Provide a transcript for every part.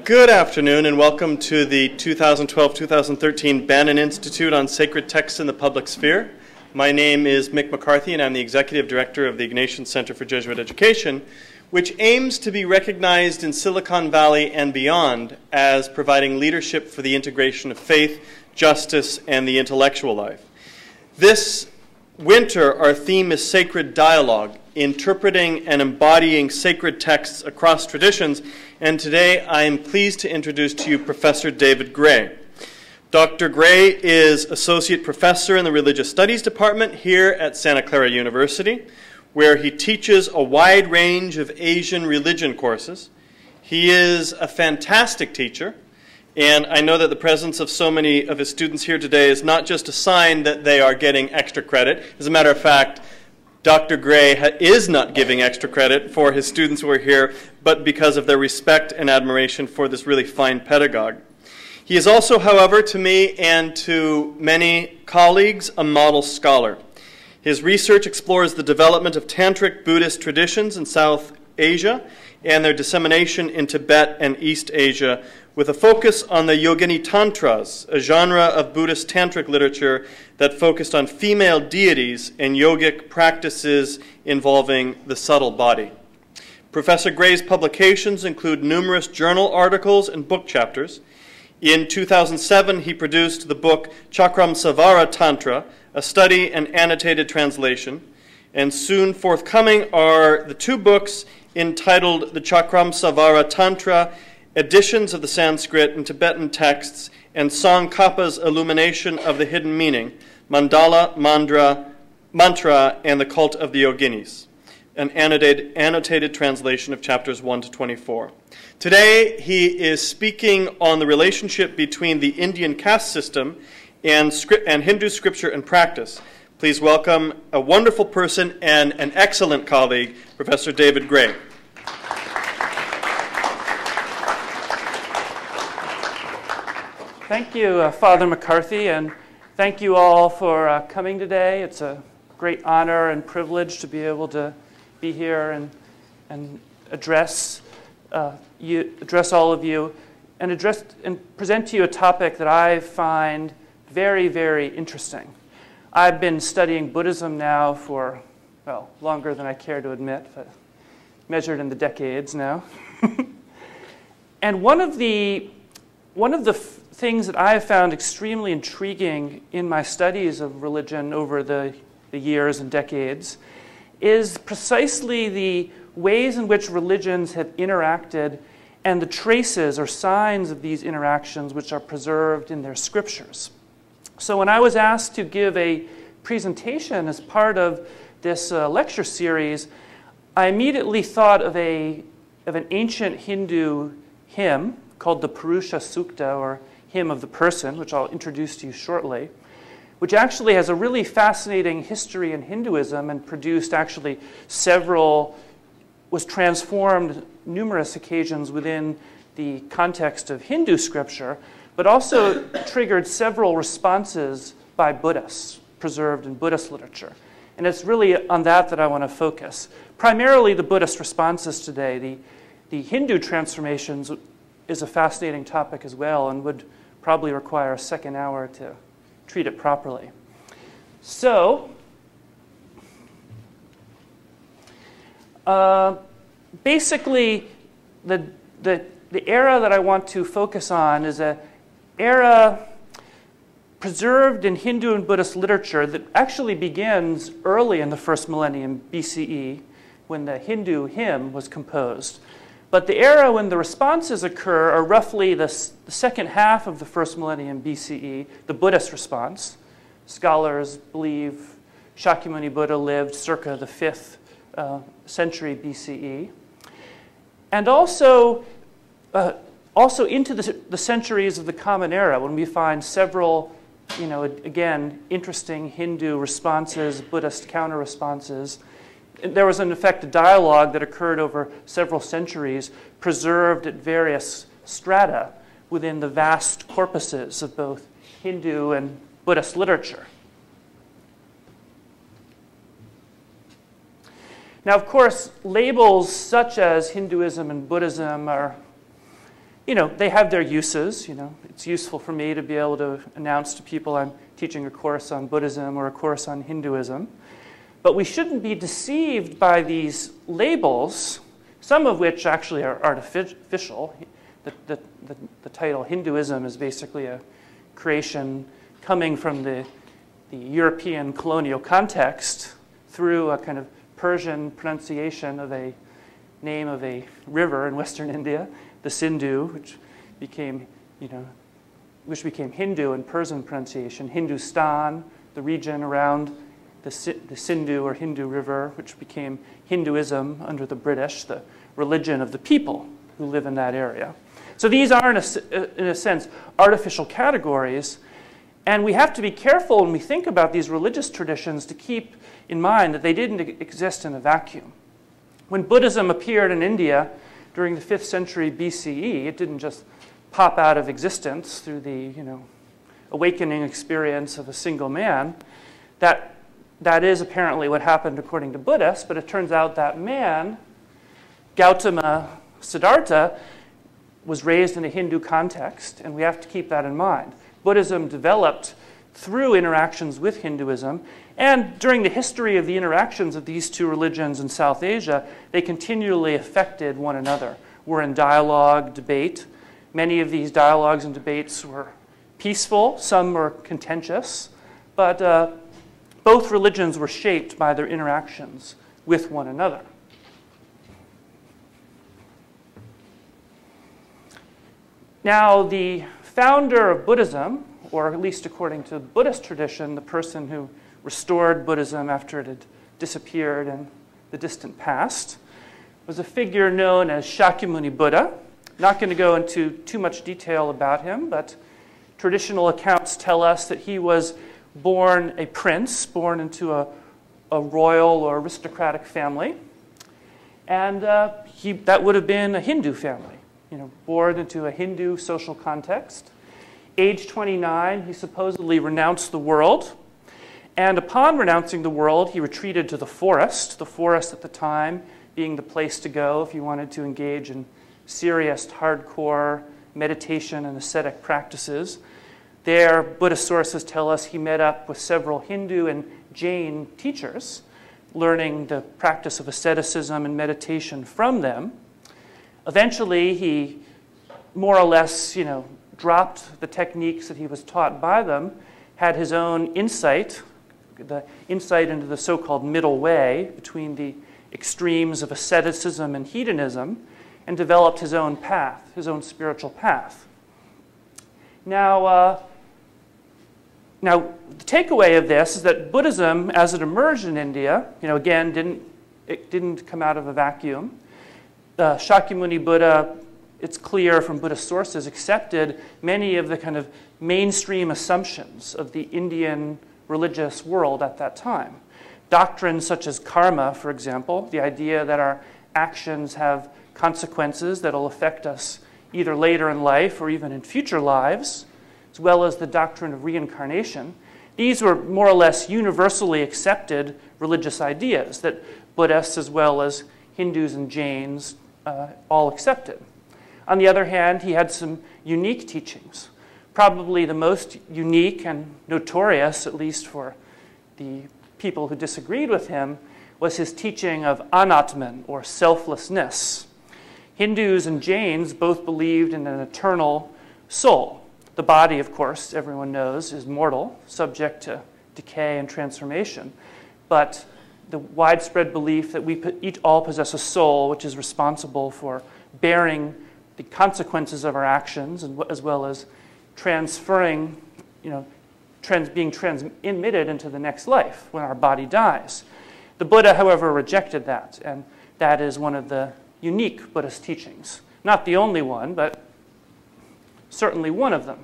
Good afternoon and welcome to the 2012-2013 Bannan Institute on Sacred Texts in the Public Sphere. My name is Mick McCarthy and I'm the Executive Director of the Ignatian Center for Jesuit Education, which aims to be recognized in Silicon Valley and beyond as providing leadership for the integration of faith, justice, and the intellectual life. This winter, our theme is sacred dialogue, interpreting and embodying sacred texts across traditions, and today I am pleased to introduce to you Professor David Gray. Dr. Gray is Associate Professor in the Religious Studies Department here at Santa Clara University, where he teaches a wide range of Asian religion courses. He is a fantastic teacher, and I know that the presence of so many of his students here today is not just a sign that they are getting extra credit. As a matter of fact, Dr. Gray is not giving extra credit for his students who are here, but because of their respect and admiration for this really fine pedagogue. He is also, however, to me and to many colleagues, a model scholar. His research explores the development of Tantric Buddhist traditions in South Asia and their dissemination in Tibet and East Asia, with a focus on the Yogini Tantras, a genre of Buddhist Tantric literature that focused on female deities and yogic practices involving the subtle body. Professor Gray's publications include numerous journal articles and book chapters. In 2007, he produced the book Chakramsavara Tantra, a study and annotated translation, and soon forthcoming are the two books entitled the Chakramsavara Tantra, Editions of the Sanskrit and Tibetan Texts, and Tsongkhapa's Illumination of the Hidden Meaning, Mandala, Mantra, and the Cult of the Yoginis, an annotated translation of chapters 1 to 24. Today, he is speaking on the relationship between the Indian caste system and Hindu scripture and practice. Please welcome a wonderful person and an excellent colleague, Professor David Gray. Thank you, Father McCarthy, and thank you all for coming today. It's a great honor and privilege to be able to be here and address all of you and present to you a topic that I find very, very interesting. I've been studying Buddhism now for, well, longer than I care to admit, but measured in the decades now. And one of the things that I have found extremely intriguing in my studies of religion over the years and decades is precisely the ways in which religions have interacted and the traces or signs of these interactions which are preserved in their scriptures. So when I was asked to give a presentation as part of this lecture series, I immediately thought of an ancient Hindu hymn called the Purusha Sukta, or Hymn of the Person, which I'll introduce to you shortly, which actually has a really fascinating history in Hinduism and produced actually was transformed numerous occasions within the context of Hindu scripture, but also triggered several responses by Buddhists preserved in Buddhist literature. And it's really on that I want to focus. Primarily the Buddhist responses today. The Hindu transformations is a fascinating topic as well and would probably require a second hour to treat it properly. So, basically, the era that I want to focus on is an era preserved in Hindu and Buddhist literature that actually begins early in the first millennium BCE when the Hindu hymn was composed. But the era when the responses occur are roughly the second half of the first millennium BCE, the Buddhist response. Scholars believe Shakyamuni Buddha lived circa the 5th century BCE. And also into the centuries of the Common Era, when we find several, again, interesting Hindu responses, Buddhist counter-responses. There was, in effect, a dialogue that occurred over several centuries, preserved at various strata within the vast corpuses of both Hindu and Buddhist literature. Now, of course, labels such as Hinduism and Buddhism are they have their uses. It's useful for me to be able to announce to people I'm teaching a course on Buddhism or a course on Hinduism. But we shouldn't be deceived by these labels, some of which actually are artificial. The title Hinduism is basically a creation coming from the European colonial context through a kind of Persian pronunciation of a name of a river in western India, the Sindhu, which became Hindu in Persian pronunciation, Hindustan, the region around the Sindhu or Hindu River, which became Hinduism under the British, the religion of the people who live in that area. So these are, in a sense, artificial categories, and we have to be careful when we think about these religious traditions to keep in mind that they didn't exist in a vacuum. When Buddhism appeared in India during the 5th century BCE, it didn't just pop out of existence through the awakening experience of a single man. That is apparently what happened according to Buddhists, but it turns out that man, Gautama Siddhartha, was raised in a Hindu context, and we have to keep that in mind. Buddhism developed through interactions with Hinduism, and during the history of the interactions of these two religions in South Asia, they continually affected one another, were in dialogue, debate. Many of these dialogues and debates were peaceful, some were contentious, but both religions were shaped by their interactions with one another. Now, the founder of Buddhism, or at least according to the Buddhist tradition, the person who restored Buddhism after it had disappeared in the distant past, was a figure known as Shakyamuni Buddha. Not going to go into too much detail about him, but traditional accounts tell us that he was born a prince, born into a royal or aristocratic family, and that would have been a Hindu family, born into a Hindu social context. Age 29, he supposedly renounced the world, and upon renouncing the world, he retreated to the forest at the time being the place to go if you wanted to engage in serious, hardcore meditation and ascetic practices. There, Buddhist sources tell us he met up with several Hindu and Jain teachers, learning the practice of asceticism and meditation from them. Eventually, he more or less, dropped the techniques that he was taught by them, had his own insight, the insight into the so-called middle way between the extremes of asceticism and hedonism, and developed his own path, his own spiritual path. Now, the takeaway of this is that Buddhism, as it emerged in India, again, it didn't come out of a vacuum. Shakyamuni Buddha, it's clear from Buddhist sources, accepted many of the kind of mainstream assumptions of the Indian religious world at that time. Doctrines such as karma, for example, the idea that our actions have consequences that will affect us either later in life or even in future lives, as well as the doctrine of reincarnation. These were more or less universally accepted religious ideas that Buddhists as well as Hindus and Jains all accepted. On the other hand, he had some unique teachings. Probably the most unique and notorious, at least for the people who disagreed with him, was his teaching of anatman, or selflessness. Hindus and Jains both believed in an eternal soul. The body, of course, everyone knows, is mortal, subject to decay and transformation. But the widespread belief that we all possess a soul which is responsible for bearing the consequences of our actions, as well as transferring, being transmitted into the next life when our body dies. The Buddha, however, rejected that, and that is one of the unique Buddhist teachings. Not the only one, but certainly one of them.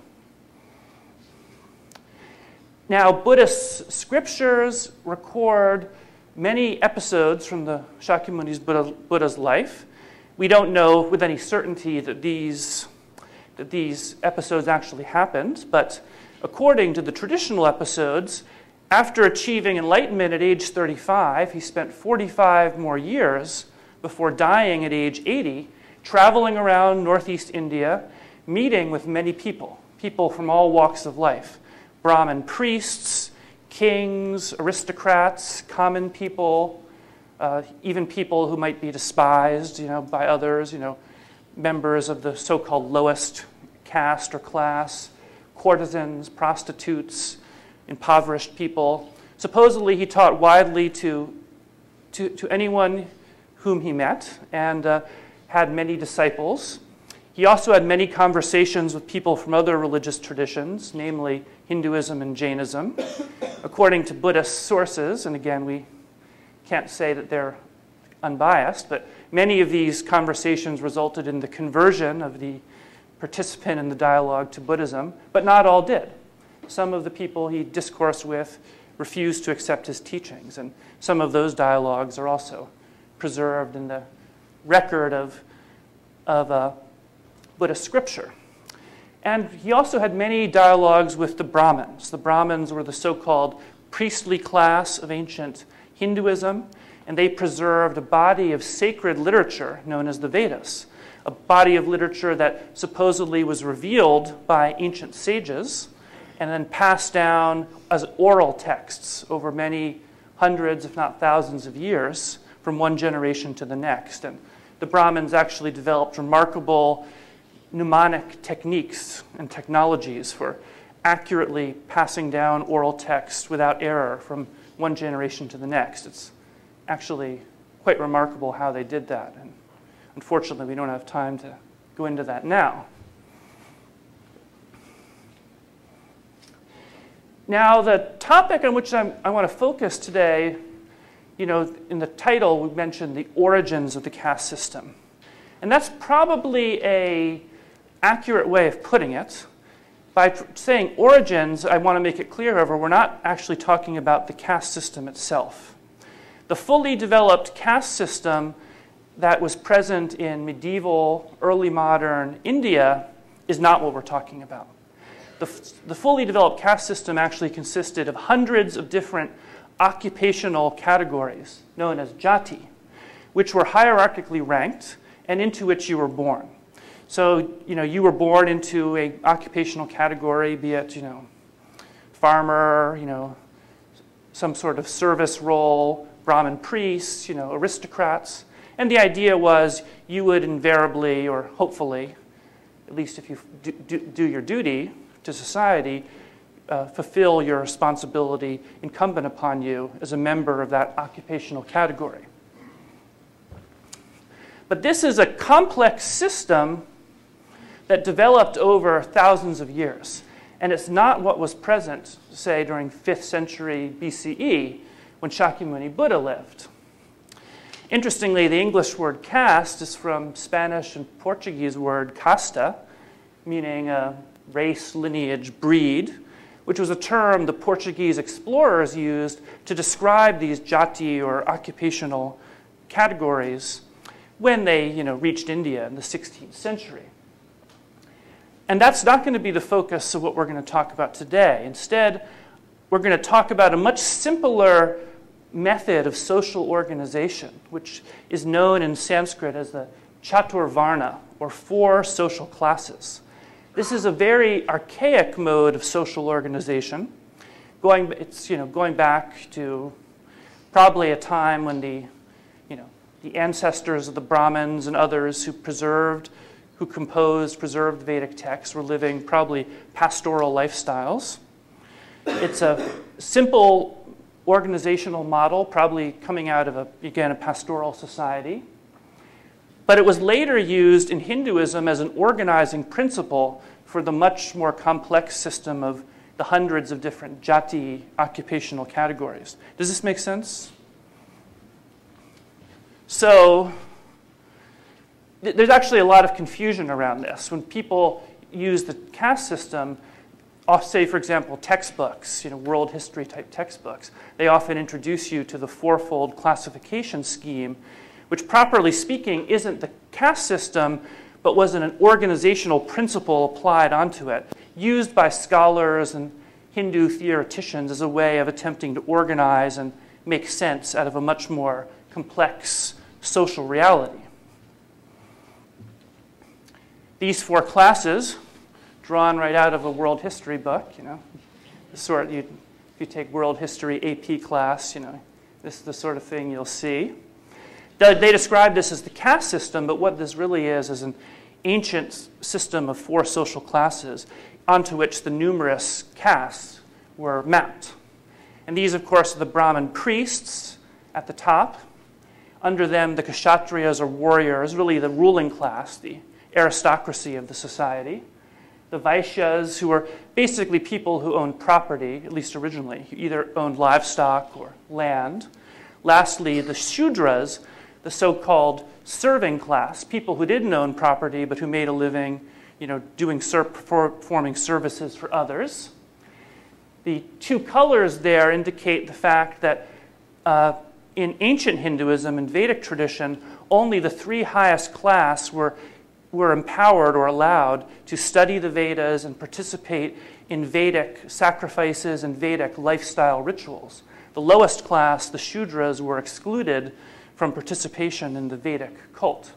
Now, Buddhist scriptures record many episodes from the Shakyamuni's Buddha's life. We don't know with any certainty that these episodes actually happened, but according to the traditional episodes, after achieving enlightenment at age 35, he spent 45 more years before dying at age 80, traveling around northeast India, meeting with many people, people from all walks of life, Brahmin priests, kings, aristocrats, common people, even people who might be despised, by others, members of the so-called lowest caste or class, courtesans, prostitutes, impoverished people. Supposedly, he taught widely to anyone whom he met and had many disciples. He also had many conversations with people from other religious traditions, namely Hinduism and Jainism. According to Buddhist sources, and again, we can't say that they're unbiased, but many of these conversations resulted in the conversion of the participant in the dialogue to Buddhism, but not all did. Some of the people he discoursed with refused to accept his teachings, and some of those dialogues are also preserved in the record of Buddhist scripture. And he also had many dialogues with the Brahmins. The Brahmins were the so-called priestly class of ancient Hinduism, and they preserved a body of sacred literature known as the Vedas, a body of literature that supposedly was revealed by ancient sages and then passed down as oral texts over many hundreds, if not thousands of years, from one generation to the next. And the Brahmins actually developed remarkable mnemonic techniques and technologies for accurately passing down oral text without error from one generation to the next. It's actually quite remarkable how they did that. And unfortunately, we don't have time to go into that now. Now, the topic on which I want to focus today, in the title, we mentioned the origins of the caste system. And that's probably an accurate way of putting it. By saying origins, I want to make it clear, however, we're not actually talking about the caste system itself. The fully developed caste system that was present in medieval, early modern India is not what we're talking about. The fully developed caste system actually consisted of hundreds of different occupational categories known as jati, which were hierarchically ranked and into which you were born. So, you were born into an occupational category, be it, farmer, some sort of service role, Brahmin priests, aristocrats. And the idea was you would invariably, or hopefully, at least if you do your duty to society, fulfill your responsibility incumbent upon you as a member of that occupational category. But this is a complex system that developed over thousands of years. And it's not what was present, say, during 5th century BCE when Shakyamuni Buddha lived. Interestingly, the English word caste is from Spanish and Portuguese word casta, meaning race, lineage, breed, which was a term the Portuguese explorers used to describe these jati or occupational categories when they reached India in the 16th century. And that's not going to be the focus of what we're going to talk about today. Instead, we're going to talk about a much simpler method of social organization, which is known in Sanskrit as the Chaturvarna, or 4 social classes. This is a very archaic mode of social organization. Going back to probably a time when the ancestors of the Brahmins and others who preserved Vedic texts were living probably pastoral lifestyles. It's a simple organizational model, probably coming out of, a pastoral society. But it was later used in Hinduism as an organizing principle for the much more complex system of the hundreds of different jati occupational categories. Does this make sense? So there's actually a lot of confusion around this. When people use the caste system, say, for example, textbooks, world history type textbooks, they often introduce you to the 4-fold classification scheme, which properly speaking isn't the caste system, but was an organizational principle applied onto it, used by scholars and Hindu theoreticians as a way of attempting to organize and make sense out of a much more complex social reality. these four classes, drawn right out of a world history book, you know, the sort if you take world history AP class, you know, this is the sort of thing you'll see. They describe this as the caste system, but what this really is an ancient system of four social classes onto which the numerous castes were mapped. And these, of course, are the Brahmin priests at the top. Under them, the kshatriyas, or warriors, really the ruling class, the aristocracy of the society. The vaishyas, who were basically people who owned property, at least originally, who either owned livestock or land. Lastly, the shudras, the so-called serving class, people who didn't own property but who made a living, you know, performing services for others. The two colors there indicate the fact that in ancient Hinduism and Vedic tradition, only the three highest class were empowered or allowed to study the Vedas and participate in Vedic sacrifices and Vedic lifestyle rituals. The lowest class, the Shudras, were excluded from participation in the Vedic cult.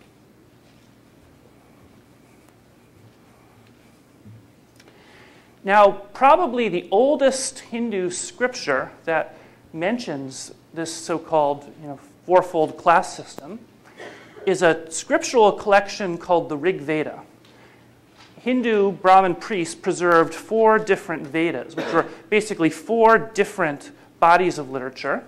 Now, probably the oldest Hindu scripture that mentions this so-called, you know, fourfold class system is a scriptural collection called the Rig-Veda. Hindu Brahmin priests preserved four different Vedas, which were basically four different bodies of literature.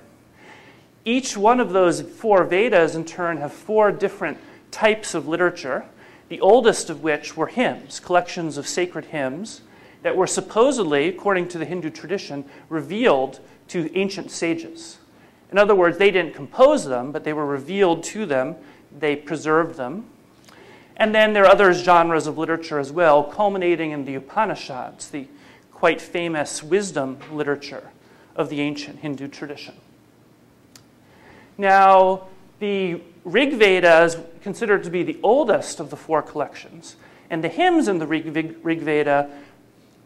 Each one of those four Vedas, in turn, have four different types of literature, the oldest of which were hymns, collections of sacred hymns that were supposedly, according to the Hindu tradition, revealed to ancient sages. In other words, they didn't compose them, but they were revealed to them. They preserved them. And then there are other genres of literature as well, culminating in the Upanishads, the quite famous wisdom literature of the ancient Hindu tradition. Now, the Rig-Veda is considered to be the oldest of the four collections, and the hymns in the Rig-Veda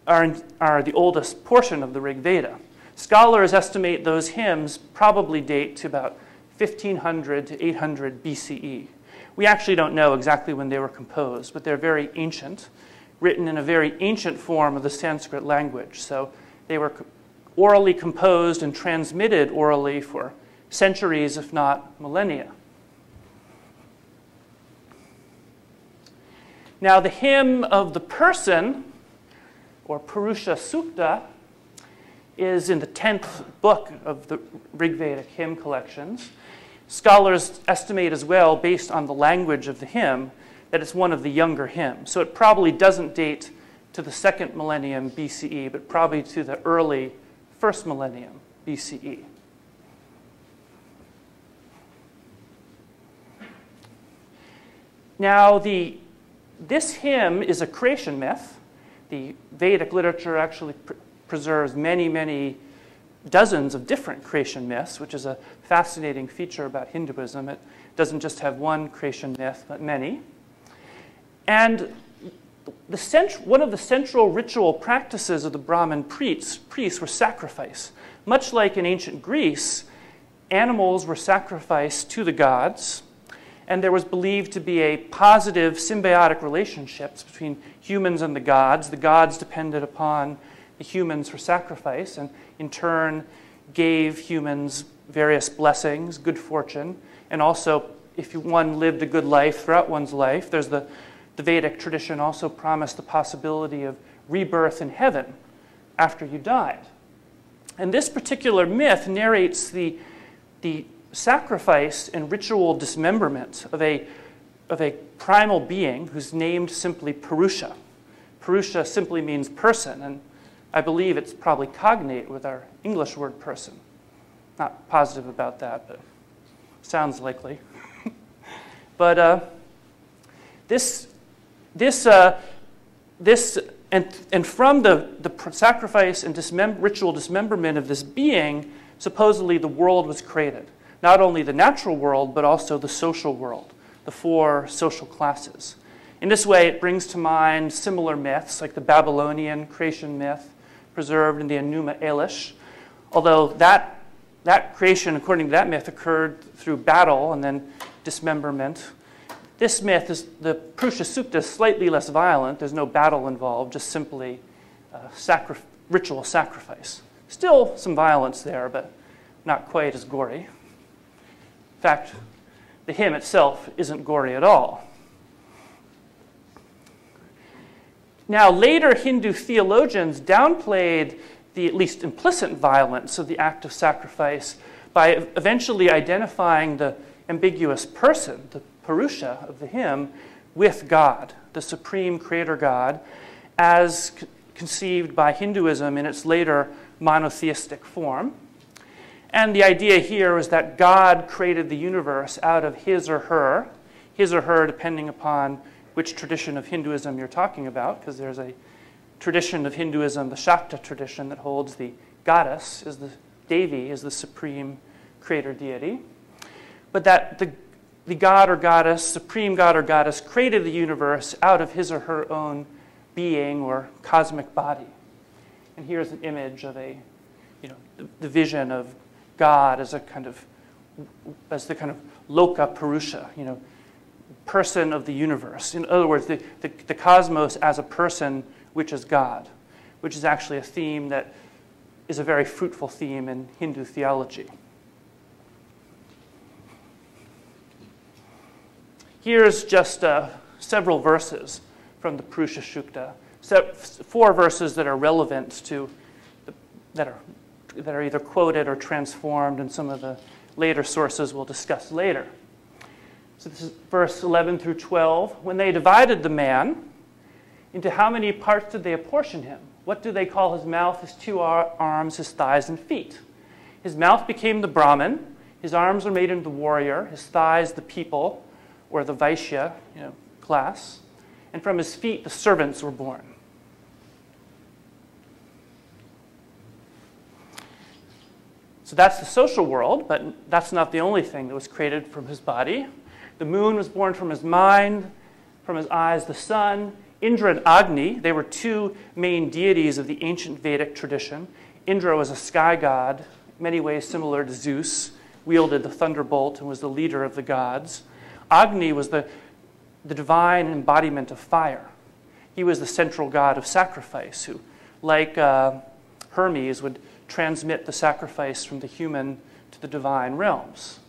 are the oldest portion of the Rig-Veda. Scholars estimate those hymns probably date to about 1500 to 800 BCE. We actually don't know exactly when they were composed, but they're very ancient, written in a very ancient form of the Sanskrit language. So they were orally composed and transmitted orally for centuries, if not millennia. Now, the hymn of the person, or Purusha Sukta, is in the 10th book of the Rig-Vedic hymn collections. Scholars estimate as well, based on the language of the hymn, that it's one of the younger hymns. So it probably doesn't date to the second millennium BCE, but probably to the early first millennium BCE. Now, this hymn is a creation myth. The Vedic literature actually preserves many, many dozens of different creation myths, which is a fascinating feature about Hinduism. It doesn't just have one creation myth, but many. And one of the central ritual practices of the Brahmin priests were sacrifice. Much like in ancient Greece, animals were sacrificed to the gods, and there was believed to be a positive symbiotic relationships between humans and the gods. The gods depended upon the humans for sacrifice, and in turn gave humans various blessings, good fortune, and also if one lived a good life throughout one's life, there's the Vedic tradition also promised the possibility of rebirth in heaven after you died. And this particular myth narrates the sacrifice and ritual dismemberment of a primal being who's named simply Purusha. Purusha simply means person, and I believe it's probably cognate with our English word person. Not positive about that, but sounds likely. But and from the sacrifice and ritual dismemberment of this being, supposedly the world was created. Not only the natural world, but also the social world, the four social classes. In this way, it brings to mind similar myths, like the Babylonian creation myth, preserved in the Enuma Elish, although that creation, according to that myth, occurred through battle and then dismemberment. this myth is, the Purusha Sukta is slightly less violent. There's no battle involved, just simply ritual sacrifice. Still some violence there, but not quite as gory. In fact, the hymn itself isn't gory at all. Now, later Hindu theologians downplayed the at least implicit violence of the act of sacrifice by eventually identifying the ambiguous person, the Purusha of the hymn, with God, the supreme creator God, as conceived by Hinduism in its later monotheistic form. And the idea here is that God created the universe out of his or her depending upon which tradition of Hinduism you're talking about, because there's a tradition of Hinduism, the Shakta tradition, that holds the goddess, is the Devi, is the supreme creator deity. But that the god or goddess, supreme god or goddess, created the universe out of his or her own being or cosmic body. And here's an image of the vision of God as the kind of Loka Purusha, person of the universe. In other words, the cosmos as a person, which is God, which is actually a theme that is a very fruitful theme in Hindu theology. Here's just several verses from the Purusha Sukta, 4 verses that are relevant to, that are either quoted or transformed in some of the later sources we'll discuss later. So this is verse 11 through 12. When they divided the man, into how many parts did they apportion him? What do they call his mouth, his 2 arms, his thighs, and feet? His mouth became the Brahmin, his arms were made into the warrior, his thighs the people, or the Vaishya, class, and from his feet the servants were born. So that's the social world, but that's not the only thing that was created from his body. The moon was born from his mind, from his eyes the sun. Indra and Agni, they were 2 main deities of the ancient Vedic tradition. Indra was a sky god, in many ways similar to Zeus, wielded the thunderbolt and was the leader of the gods. Agni was the divine embodiment of fire. He was the central god of sacrifice who, like Hermes, would transmit the sacrifice from the human to the divine realms.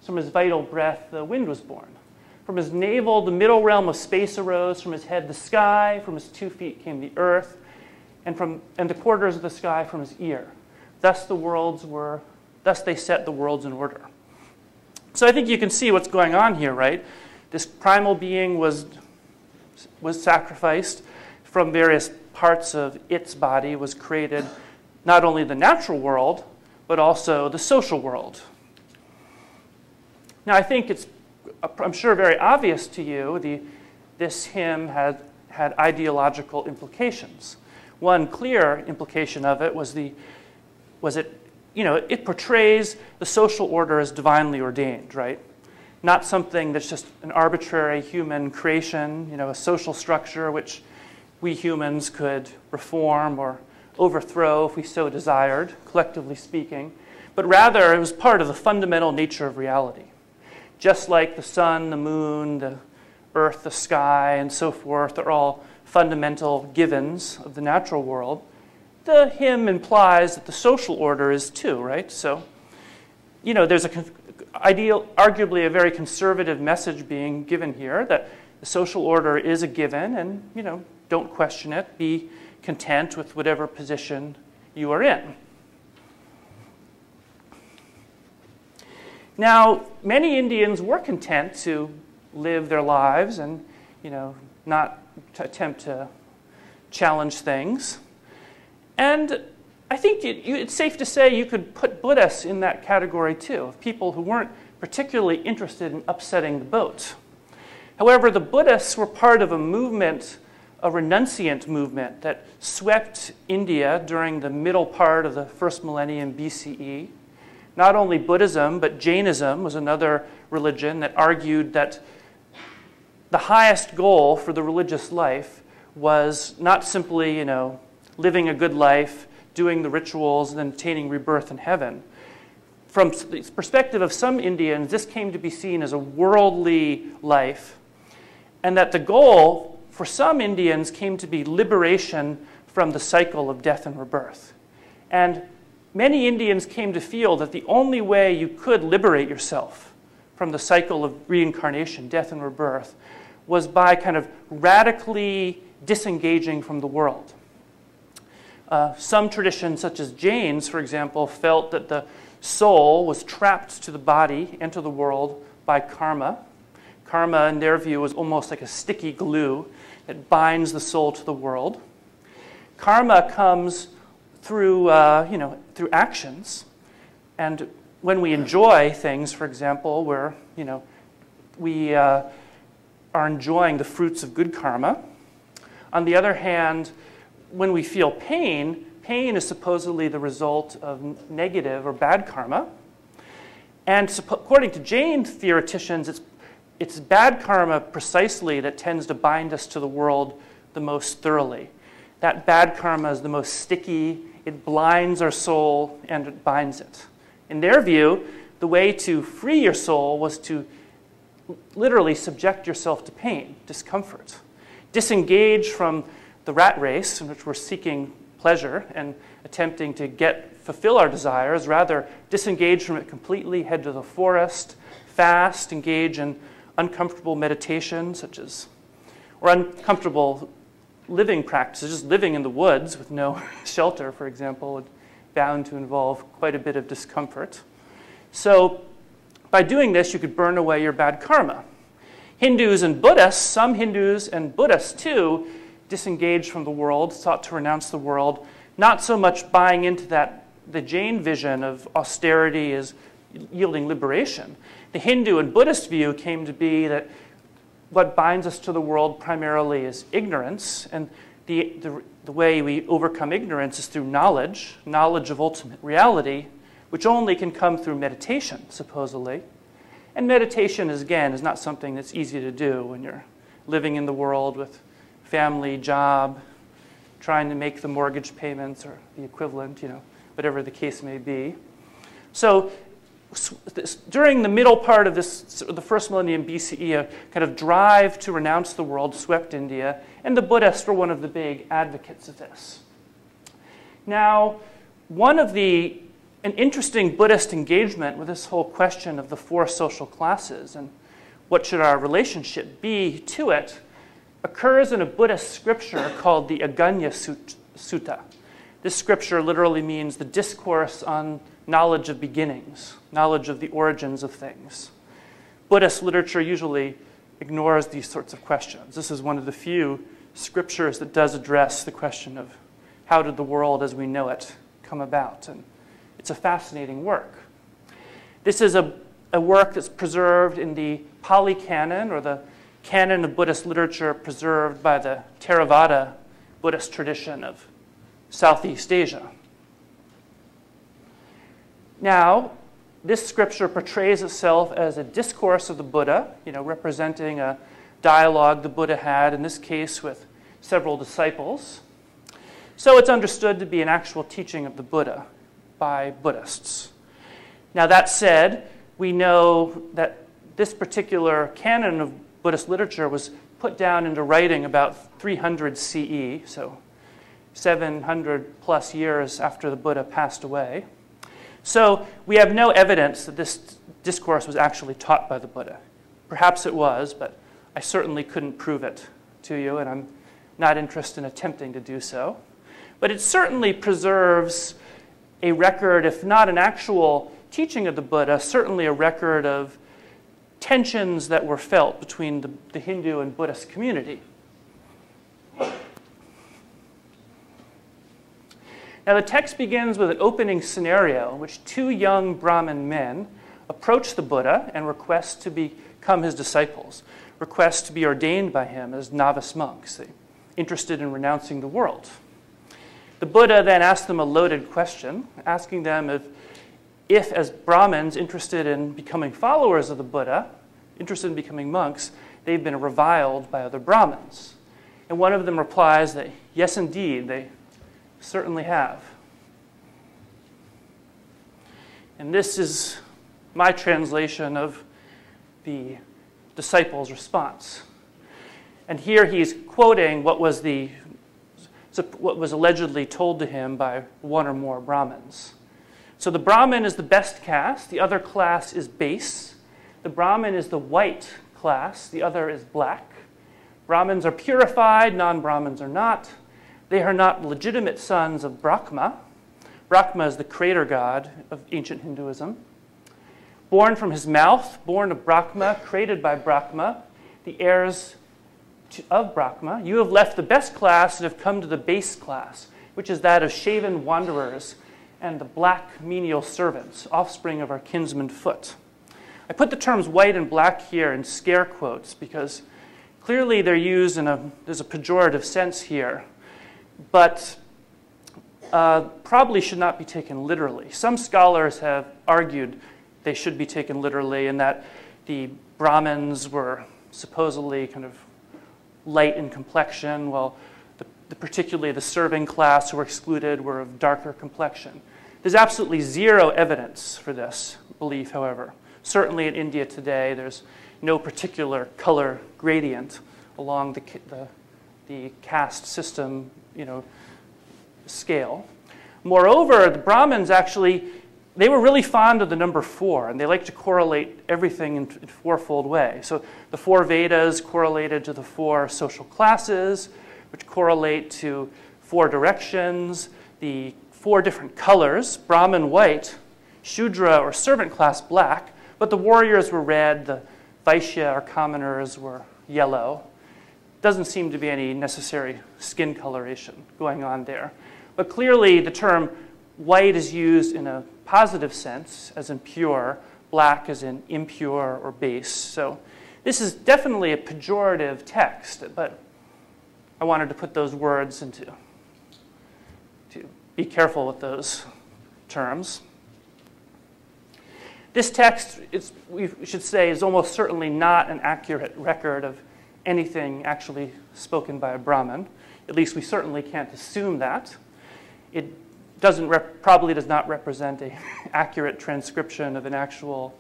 From his vital breath, the wind was born. From his navel, the middle realm of space arose. From his head, the sky. From his 2 feet came the earth. And the quarters of the sky from his ear. Thus they set the worlds in order. So I think you can see what's going on here, right? This primal being was sacrificed. From various parts of its body was created not only the natural world, but also the social world. Now I think it's, I'm sure, very obvious to you, this hymn had ideological implications. One clear implication of it it portrays the social order as divinely ordained, right? Not something that's just an arbitrary human creation, a social structure which we humans could reform or overthrow if we so desired, collectively speaking, but rather it was part of the fundamental nature of reality. Just like the sun, the moon, the earth, the sky, and so forth are all fundamental givens of the natural world, the hymn implies that the social order is too, right? So, there's arguably a very conservative message being given here that the social order is a given and, don't question it. Be content with whatever position you are in. Now, many Indians were content to live their lives and, not attempt to challenge things. And I think it's safe to say you could put Buddhists in that category too, of people who weren't particularly interested in upsetting the boat. However, the Buddhists were part of a movement, a renunciant movement that swept India during the middle part of the first millennium BCE. Not only Buddhism, but Jainism was another religion that argued that the highest goal for the religious life was not simply, living a good life, doing the rituals, and then attaining rebirth in heaven. from the perspective of some Indians, this came to be seen as a worldly life, and that the goal for some Indians came to be liberation from the cycle of death and rebirth. And many Indians came to feel that the only way you could liberate yourself from the cycle of reincarnation, death and rebirth, was by kind of radically disengaging from the world. Some traditions, such as Jains, for example, felt that the soul was trapped to the body and to the world by karma. Karma, in their view, was almost like a sticky glue that binds the soul to the world. Karma comes through, through actions. And when we enjoy things, for example, where, we are enjoying the fruits of good karma. On the other hand, when we feel pain, pain is supposedly the result of negative or bad karma. And according to Jain theoreticians, it's bad karma precisely that tends to bind us to the world the most thoroughly. That bad karma is the most sticky, it blinds our soul, and it binds it. In their view, the way to free your soul was to literally subject yourself to pain, discomfort. Disengage from the rat race in which we're seeking pleasure and attempting to fulfill our desires, rather disengage from it completely, head to the forest, fast, engage in uncomfortable meditation, or uncomfortable living practices, just living in the woods with no shelter, for example, bound to involve quite a bit of discomfort. So by doing this, you could burn away your bad karma. Hindus and Buddhists, some Hindus and Buddhists too, disengaged from the world, sought to renounce the world, not so much buying into the Jain vision of austerity as yielding liberation. The Hindu and Buddhist view came to be that what binds us to the world primarily is ignorance, and the way we overcome ignorance is through knowledge of ultimate reality, which only can come through meditation, supposedly. And meditation, is not something that's easy to do when you're living in the world with family, job, trying to make the mortgage payments or the equivalent, whatever the case may be. So during the middle part of the first millennium BCE, a kind of drive to renounce the world swept India, and the Buddhists were one of the big advocates of this. Now, an interesting Buddhist engagement with this whole question of the four social classes and what should our relationship be to it occurs in a Buddhist scripture called the Agañña Sutta. This scripture literally means the discourse on knowledge of beginnings, knowledge of the origins of things. Buddhist literature usually ignores these sorts of questions. This is one of the few scriptures that does address the question of how did the world as we know it come about. And it's a fascinating work. This is a work that's preserved in the Pali Canon, or the canon of Buddhist literature preserved by the Theravada Buddhist tradition of Southeast Asia. Now, this scripture portrays itself as a discourse of the Buddha, representing a dialogue the Buddha had, in this case with several disciples. So it's understood to be an actual teaching of the Buddha by Buddhists. Now, that said, we know that this particular canon of Buddhist literature was put down into writing about 300 CE, so 700 plus years after the Buddha passed away. So we have no evidence that this discourse was actually taught by the Buddha. Perhaps it was, but I certainly couldn't prove it to you, and I'm not interested in attempting to do so. But it certainly preserves a record, if not an actual teaching of the Buddha, certainly a record of tensions that were felt between the Hindu and Buddhist community. Now, the text begins with an opening scenario in which two young Brahmin men approach the Buddha and request to become his disciples, request to be ordained by him as novice monks, interested in renouncing the world. The Buddha then asks them a loaded question, asking them if as Brahmins interested in becoming followers of the Buddha, interested in becoming monks, they've been reviled by other Brahmins. And one of them replies that, yes, indeed, they certainly have. And this is my translation of the disciples' response. And here he's quoting what was allegedly told to him by one or more Brahmins. So the Brahmin is the best caste. The other class is base. The Brahmin is the white class. The other is black. Brahmins are purified. Non-Brahmins are not. They are not legitimate sons of Brahma. Brahma is the creator god of ancient Hinduism. Born from his mouth, born of Brahma, created by Brahma, the heirs of Brahma, you have left the best class and have come to the base class, which is that of shaven wanderers and the black menial servants, offspring of our kinsman Foot. I put the terms white and black here in scare quotes because clearly they're used there's a pejorative sense here, but probably should not be taken literally. Some scholars have argued they should be taken literally and that the Brahmins were supposedly kind of light in complexion, while particularly the serving class who were excluded were of darker complexion. There's absolutely zero evidence for this belief, however. Certainly in India today, there's no particular color gradient along the caste system, scale. Moreover, the Brahmins actually, they were really fond of the number 4, and they like to correlate everything in a fourfold way. So the 4 Vedas correlated to the 4 social classes, which correlate to 4 directions, the 4 different colors, Brahmin white, Shudra or servant class black, but the warriors were red, the Vaishya or commoners were yellow. Doesn't seem to be any necessary skin coloration going on there. But clearly the term white is used in a positive sense, as in pure, black as in impure or base. So this is definitely a pejorative text, but I wanted to put those words to be careful with those terms. This text, we should say, is almost certainly not an accurate record of anything actually spoken by a Brahmin. At least we certainly can't assume that. It probably does not represent an accurate transcription of an actual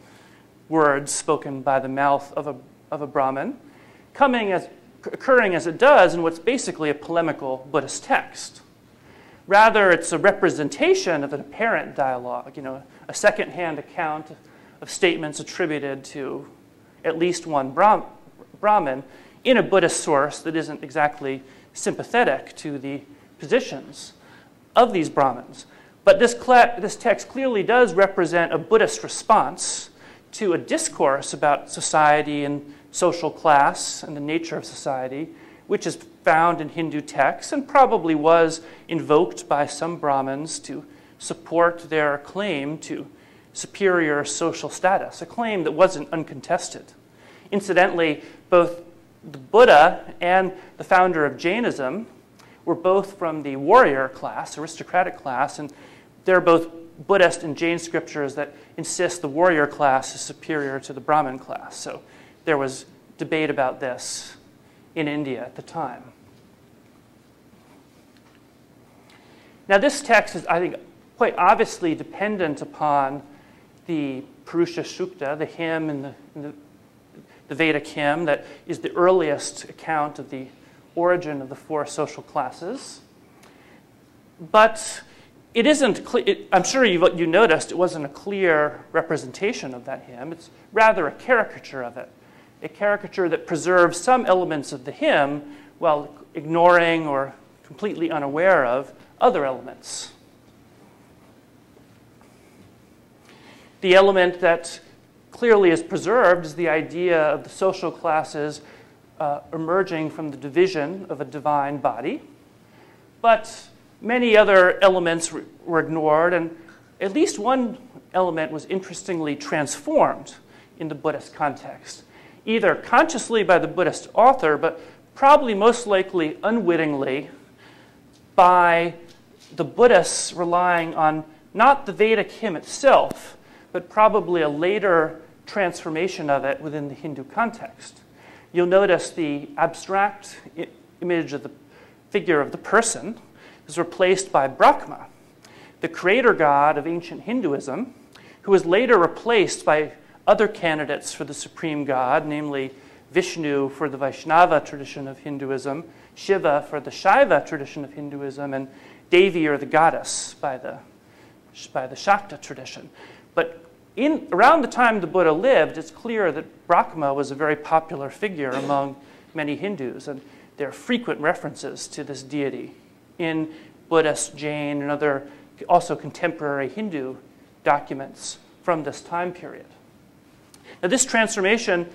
word spoken by the mouth of a Brahmin, occurring as it does in what's basically a polemical Buddhist text. Rather, it's a representation of an apparent dialogue, a second-hand account of statements attributed to at least one Brahmin in a Buddhist source that isn't exactly sympathetic to the positions of these Brahmins. But this text clearly does represent a Buddhist response to a discourse about society and social class and the nature of society, which is found in Hindu texts and probably was invoked by some Brahmins to support their claim to superior social status, a claim that wasn't uncontested. Incidentally, both the Buddha and the founder of Jainism were both from the warrior class, aristocratic class, and they're both Buddhist and Jain scriptures that insist the warrior class is superior to the Brahmin class. So there was debate about this in India at the time. Now this text is, I think, quite obviously dependent upon the Purusha Sukta, the hymn in the Vedic hymn that is the earliest account of the origin of the 4 social classes. But it isn't clear, I'm sure you noticed it wasn't a clear representation of that hymn. It's rather a caricature of it, a caricature that preserves some elements of the hymn while ignoring or completely unaware of other elements. The element that clearly is preserved is the idea of the social classes emerging from the division of a divine body. But many other elements were ignored, and at least one element was interestingly transformed in the Buddhist context, either consciously by the Buddhist author, but probably most likely unwittingly by the Buddhists relying on not the Vedic hymn itself, but probably a later transformation of it within the Hindu context. You'll notice the abstract image of the figure of the person is replaced by Brahma, the creator god of ancient Hinduism, who was later replaced by other candidates for the supreme god, namely Vishnu for the Vaishnava tradition of Hinduism, Shiva for the Shaiva tradition of Hinduism, and Devi, or the goddess, by the Shakta tradition. But around the time the Buddha lived, it's clear that Brahma was a very popular figure among many Hindus, and there are frequent references to this deity in Buddhist, Jain, and other also contemporary Hindu documents from this time period. Now, this transformation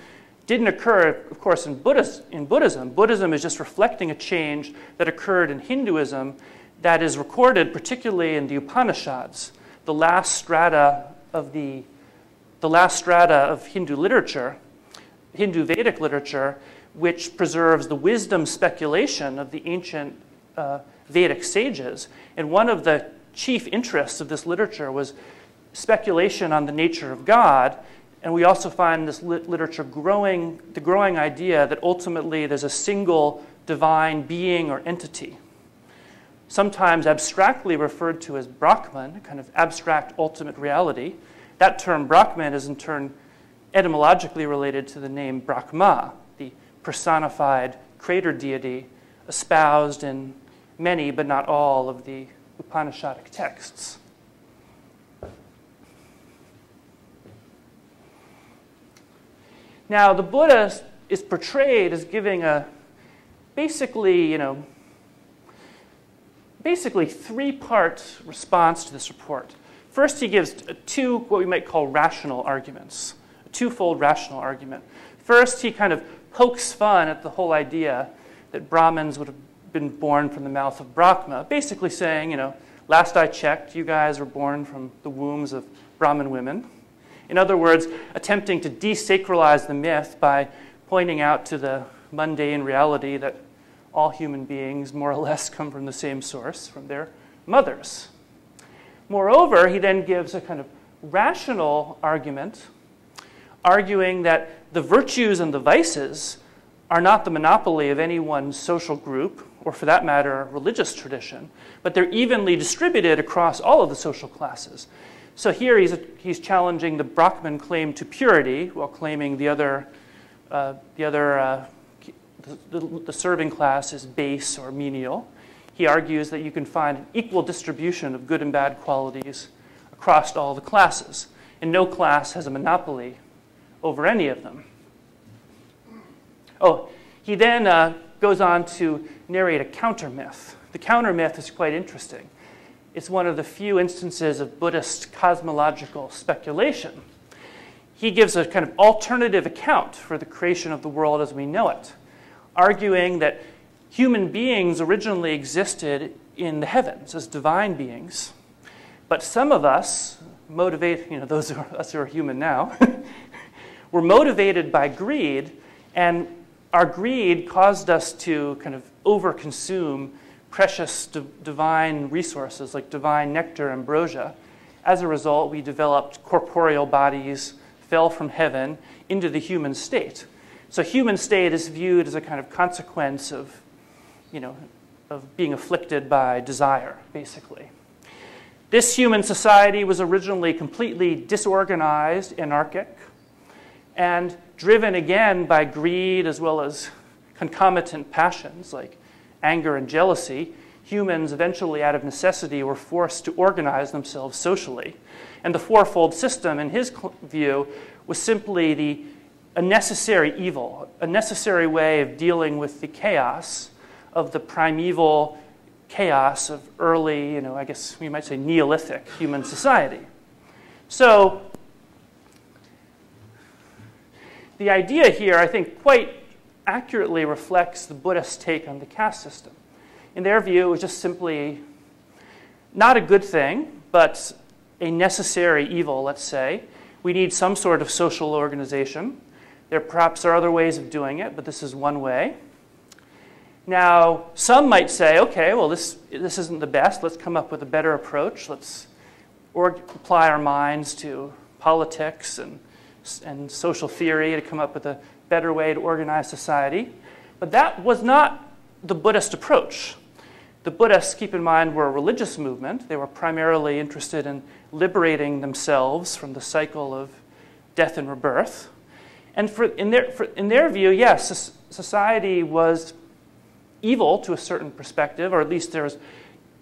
didn't occur, of course, in Buddhism. Buddhism is just reflecting a change that occurred in Hinduism that is recorded particularly in the Upanishads, the last strata of Hindu literature, Hindu Vedic literature, which preserves the wisdom speculation of the ancient Vedic sages. And one of the chief interests of this literature was speculation on the nature of God. And we also find this literature the growing idea that ultimately there's a single divine being or entity, sometimes abstractly referred to as Brahman, a kind of abstract ultimate reality. That term Brahman is in turn etymologically related to the name Brahma, the personified creator deity espoused in many but not all of the Upanishadic texts. Now, the Buddha is portrayed as giving a basically three-part response to this report. First, he gives two what we might call rational arguments, a twofold rational argument. First, he kind of pokes fun at the whole idea that Brahmins would have been born from the mouth of Brahma, basically saying, last I checked, you guys were born from the wombs of Brahmin women. In other words, attempting to desacralize the myth by pointing out to the mundane reality that all human beings more or less come from the same source, from their mothers. Moreover, he then gives a kind of rational argument, arguing that the virtues and the vices are not the monopoly of any one social group, or for that matter, religious tradition, but they're evenly distributed across all of the social classes. So here he's challenging the Brahman claim to purity while claiming the serving class is base or menial. He argues that you can find an equal distribution of good and bad qualities across all the classes, and no class has a monopoly over any of them. Oh, he then goes on to narrate a counter-myth. The counter-myth is quite interesting. It's one of the few instances of Buddhist cosmological speculation. He gives a kind of alternative account for the creation of the world as we know it, arguing that human beings originally existed in the heavens as divine beings, but some of us, those of us who are human now, were motivated by greed, and our greed caused us to kind of overconsume precious divine resources like divine nectar, ambrosia. As a result, we developed corporeal bodies, fell from heaven into the human state. So human state is viewed as a kind of consequence of being afflicted by desire, basically. This human society was originally completely disorganized, anarchic, and driven again by greed as well as concomitant passions like anger and jealousy. Humans eventually, out of necessity, were forced to organize themselves socially. And the fourfold system, in his view, was simply a necessary evil, a necessary way of dealing with the chaos of the primeval chaos of early, I guess we might say Neolithic human society. So the idea here, I think, quite accurately reflects the Buddhist take on the caste system. In their view, it was just simply not a good thing, but a necessary evil, let's say. We need some sort of social organization. There perhaps are other ways of doing it, but this is one way. Now, some might say, okay, well, this isn't the best. Let's come up with a better approach. Let's apply our minds to politics and social theory to come up with a better way to organize society. But that was not the Buddhist approach. The Buddhists, keep in mind, were a religious movement. They were primarily interested in liberating themselves from the cycle of death and rebirth. And in their view, yes, society was evil to a certain perspective, or at least there's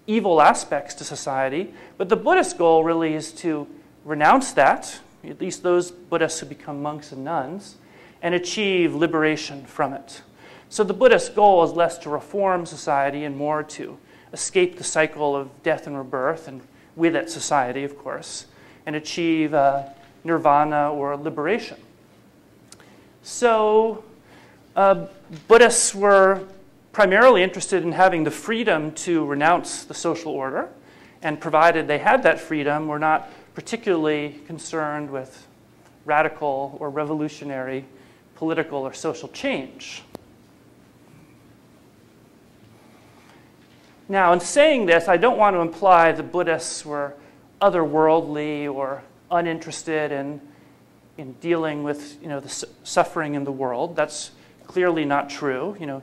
evil aspects to society. But the Buddhist goal really is to renounce that, at least those Buddhists who become monks and nuns, and achieve liberation from it. So the Buddhist goal is less to reform society and more to escape the cycle of death and rebirth, and with it society, of course, and achieve nirvana or liberation. So Buddhists were primarily interested in having the freedom to renounce the social order, and provided they had that freedom, were not particularly concerned with radical or revolutionary political or social change. Now, in saying this, I don't want to imply the Buddhists were otherworldly or uninterested in dealing with the suffering in the world. That's clearly not true.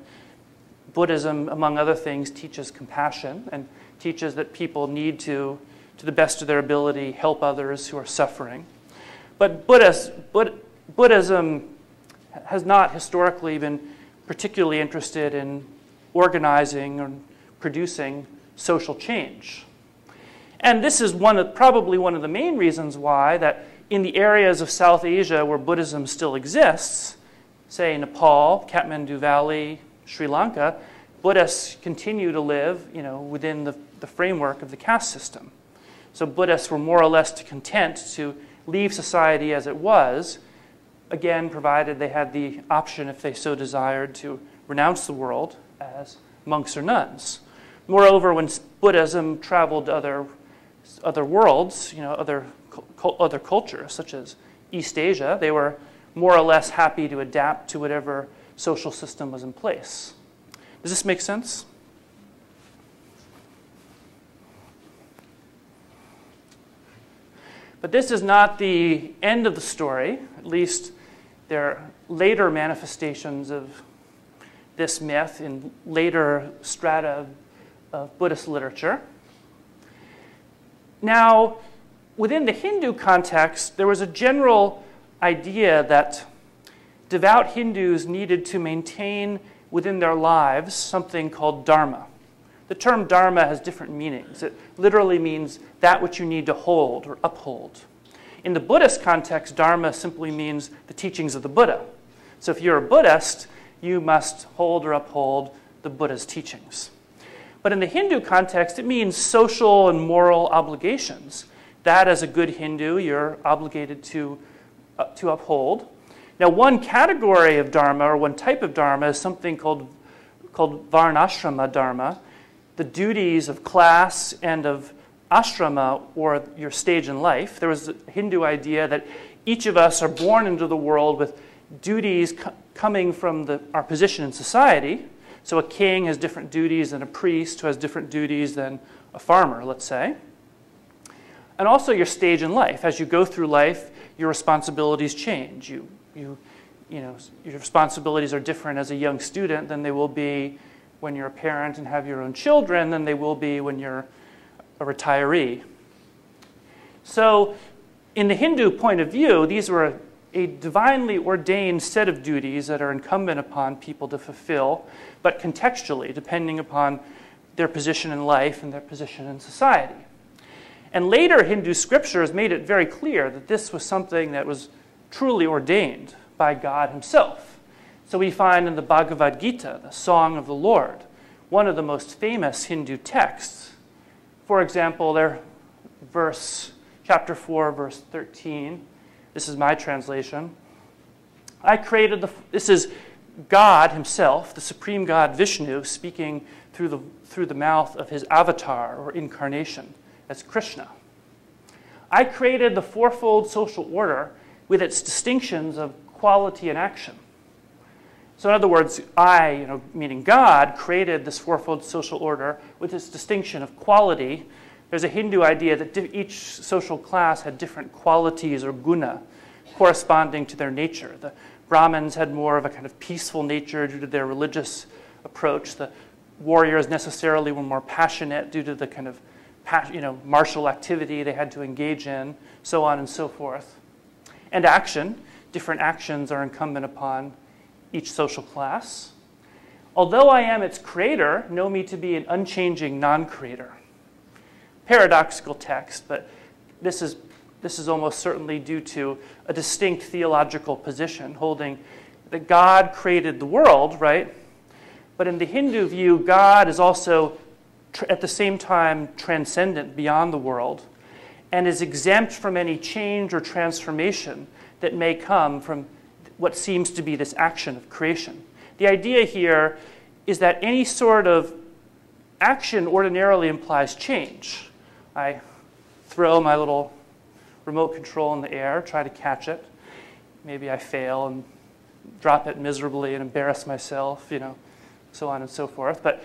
Buddhism, among other things, teaches compassion and teaches that people need to the best of their ability, help others who are suffering. But Buddhism has not historically been particularly interested in organizing or producing social change. And this is probably one of the main reasons why that in the areas of South Asia where Buddhism still exists, say Nepal, Kathmandu Valley, Sri Lanka, Buddhists continue to live within the framework of the caste system. So Buddhists were more or less content to leave society as it was, again, provided they had the option, if they so desired, to renounce the world as monks or nuns. Moreover, when Buddhism traveled to other worlds, other cultures, such as East Asia, they were more or less happy to adapt to whatever social system was in place. Does this make sense? But this is not the end of the story. At least there are later manifestations of this myth in later strata of Buddhist literature. Now, within the Hindu context, there was a general idea that devout Hindus needed to maintain within their lives something called dharma. The term dharma has different meanings. It literally means that which you need to hold or uphold. In the Buddhist context, dharma simply means the teachings of the Buddha. So if you're a Buddhist, you must hold or uphold the Buddha's teachings. But in the Hindu context, it means social and moral obligations. That, as a good Hindu, you're obligated to uphold. Now, one category of dharma, or one type of dharma, is something called Varnasrama Dharma, the duties of class and of ashrama, or your stage in life. There was a Hindu idea that each of us are born into the world with duties coming from our position in society. So a king has different duties than a priest, who has different duties than a farmer, let's say. And also your stage in life. As you go through life, your responsibilities change. Your responsibilities are different as a young student than they will be when you're a parent and have your own children than they will be when you're a retiree. So in the Hindu point of view, these were a divinely ordained set of duties that are incumbent upon people to fulfill, but contextually, depending upon their position in life and their position in society. And later Hindu scriptures made it very clear that this was something that was truly ordained by God himself. So we find in the Bhagavad Gita, the Song of the Lord, one of the most famous Hindu texts. For example, chapter 4, verse 13. This is my translation. This is God himself, the supreme God Vishnu, speaking through the mouth of his avatar or incarnation as Krishna. I created the fourfold social order with its distinctions of quality and action. So in other words, I, meaning God, created this fourfold social order with its distinction of quality. There's a Hindu idea that each social class had different qualities or guna corresponding to their nature. The Brahmins had more of a kind of peaceful nature due to their religious approach. The warriors necessarily were more passionate due to the kind of martial activity they had to engage in, so on and so forth. And action. Different actions are incumbent upon each social class. Although I am its creator, know me to be an unchanging non-creator. Paradoxical text, but this is almost certainly due to a distinct theological position holding that God created the world, right? But in the Hindu view, God is also at the same time transcendent beyond the world and is exempt from any change or transformation that may come from what seems to be this action of creation. The idea here is that any sort of action ordinarily implies change. I throw my little remote control in the air, try to catch it. Maybe I fail and drop it miserably and embarrass myself, so on and so forth. But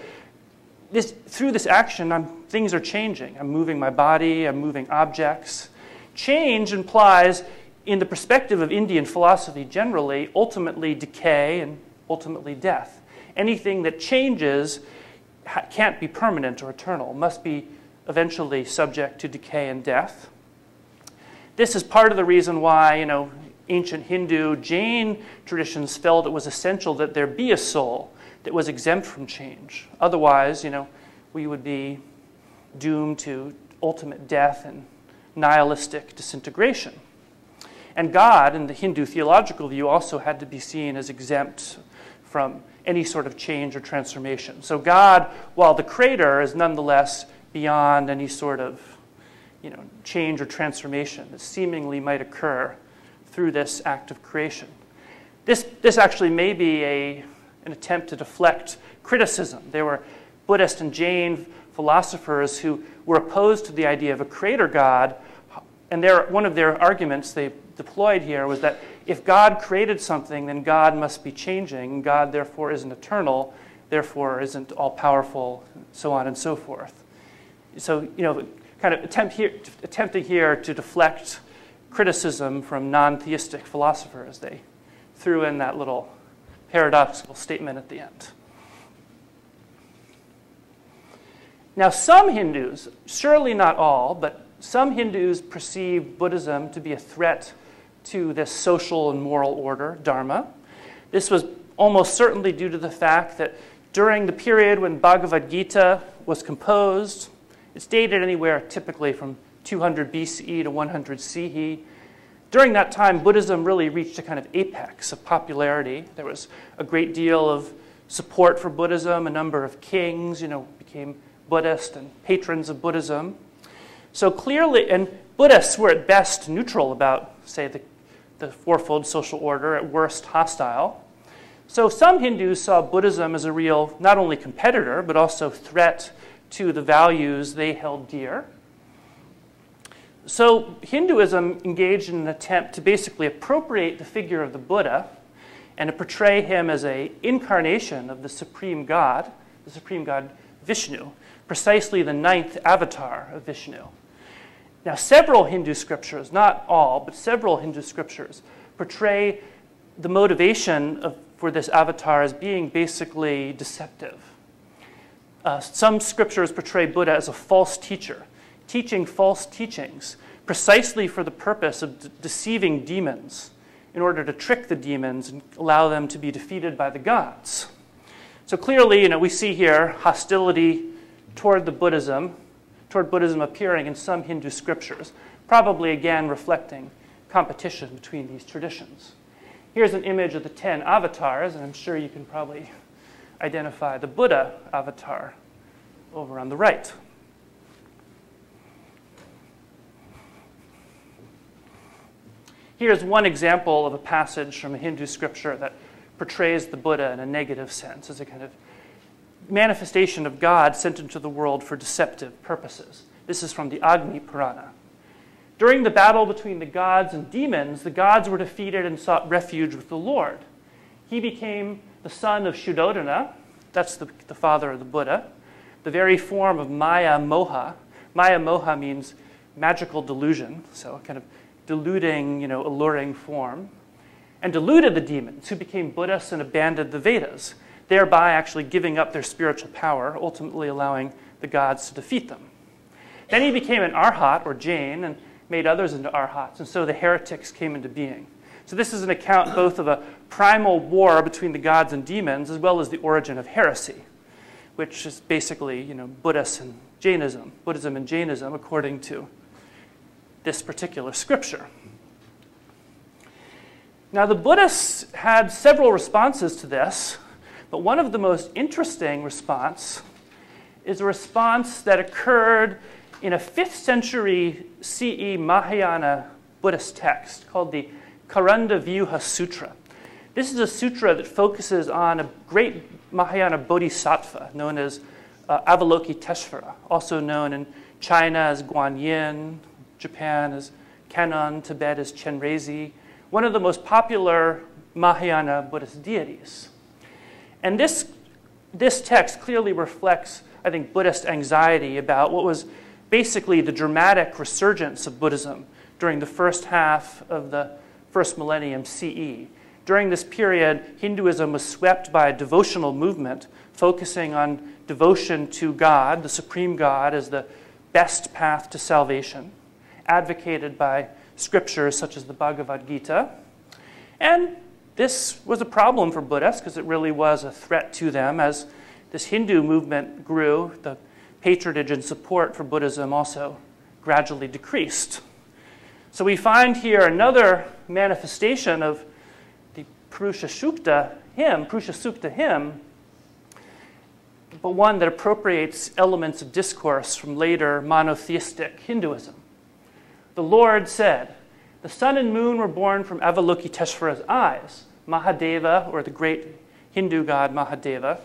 through this action, things are changing. I'm moving my body, I'm moving objects. Change implies, in the perspective of Indian philosophy generally, ultimately decay and ultimately death. Anything that changes can't be permanent or eternal, must be eventually subject to decay and death. This is part of the reason why, ancient Hindu, Jain traditions felt it was essential that there be a soul that was exempt from change. Otherwise, we would be doomed to ultimate death and nihilistic disintegration. And God, in the Hindu theological view, also had to be seen as exempt from any sort of change or transformation. So God, while the creator, is nonetheless beyond any sort of change or transformation that seemingly might occur through this act of creation. This actually may be an attempt to deflect criticism. There were Buddhist and Jain philosophers who were opposed to the idea of a creator God, and one of their arguments they deployed here was that if God created something, then God must be changing. God, therefore, isn't eternal, therefore isn't all-powerful, so on and so forth. So, kind of attempting here to deflect criticism from non-theistic philosophers. They threw in that little paradoxical statement at the end. Now, some Hindus, surely not all, but some Hindus perceive Buddhism to be a threat to this social and moral order, Dharma. This was almost certainly due to the fact that during the period when Bhagavad Gita was composed, it's dated anywhere typically from 200 BCE to 100 CE. During that time, Buddhism really reached a kind of apex of popularity. There was a great deal of support for Buddhism. A number of kings, became Buddhist and patrons of Buddhism. So clearly, and Buddhists were at best neutral about, say, the fourfold social order, at worst hostile. So some Hindus saw Buddhism as a real, not only competitor, but also threat to the values they held dear. So Hinduism engaged in an attempt to basically appropriate the figure of the Buddha and to portray him as an incarnation of the supreme God Vishnu, precisely the 9th avatar of Vishnu. Now, several Hindu scriptures, not all, but several Hindu scriptures, portray the motivation for this avatar as being basically deceptive. Some scriptures portray Buddha as a false teacher, teaching false teachings precisely for the purpose of deceiving demons in order to trick the demons and allow them to be defeated by the gods. So clearly, we see here hostility toward Buddhism appearing in some Hindu scriptures, probably again reflecting competition between these traditions. Here's an image of the 10 avatars, and I'm sure you can probably identify the Buddha avatar over on the right. Here's one example of a passage from a Hindu scripture that portrays the Buddha in a negative sense, as a kind of manifestation of God sent into the world for deceptive purposes. This is from the Agni Purana. During the battle between the gods and demons, the gods were defeated and sought refuge with the Lord. He became the son of Shuddhodana, that's the father of the Buddha, the very form of Maya Moha. Maya Moha means magical delusion, so kind of deluding, alluring form, and deluded the demons, who became Buddhists and abandoned the Vedas. thereby actually giving up their spiritual power, ultimately allowing the gods to defeat them. Then he became an arhat, or Jain, and made others into arhats, and so the heretics came into being. So this is an account both of a primal war between the gods and demons, as well as the origin of heresy, which is basically, Buddhism and Jainism, according to this particular scripture. Now, the Buddhists had several responses to this, but one of the most interesting response is a response that occurred in a 5th century CE Mahayana Buddhist text called the Karundavyuha Sutra. This is a sutra that focuses on a great Mahayana bodhisattva known as Avalokiteshvara, also known in China as Guanyin, Japan as Kannon, Tibet as Chenrezig, one of the most popular Mahayana Buddhist deities. And this text clearly reflects, I think, Buddhist anxiety about what was basically the dramatic resurgence of Buddhism during the first half of the first millennium CE. During this period, Hinduism was swept by a devotional movement focusing on devotion to God, the supreme God, as the best path to salvation, advocated by scriptures such as the Bhagavad Gita. And this was a problem for Buddhists because it really was a threat to them. As this Hindu movement grew, the patronage and support for Buddhism also gradually decreased. So we find here another manifestation of the Purusha Sukta hymn, but one that appropriates elements of discourse from later monotheistic Hinduism. The Lord said, "The sun and moon were born from Avalokiteshvara's eyes." Mahadeva, or the great Hindu god Mahadeva.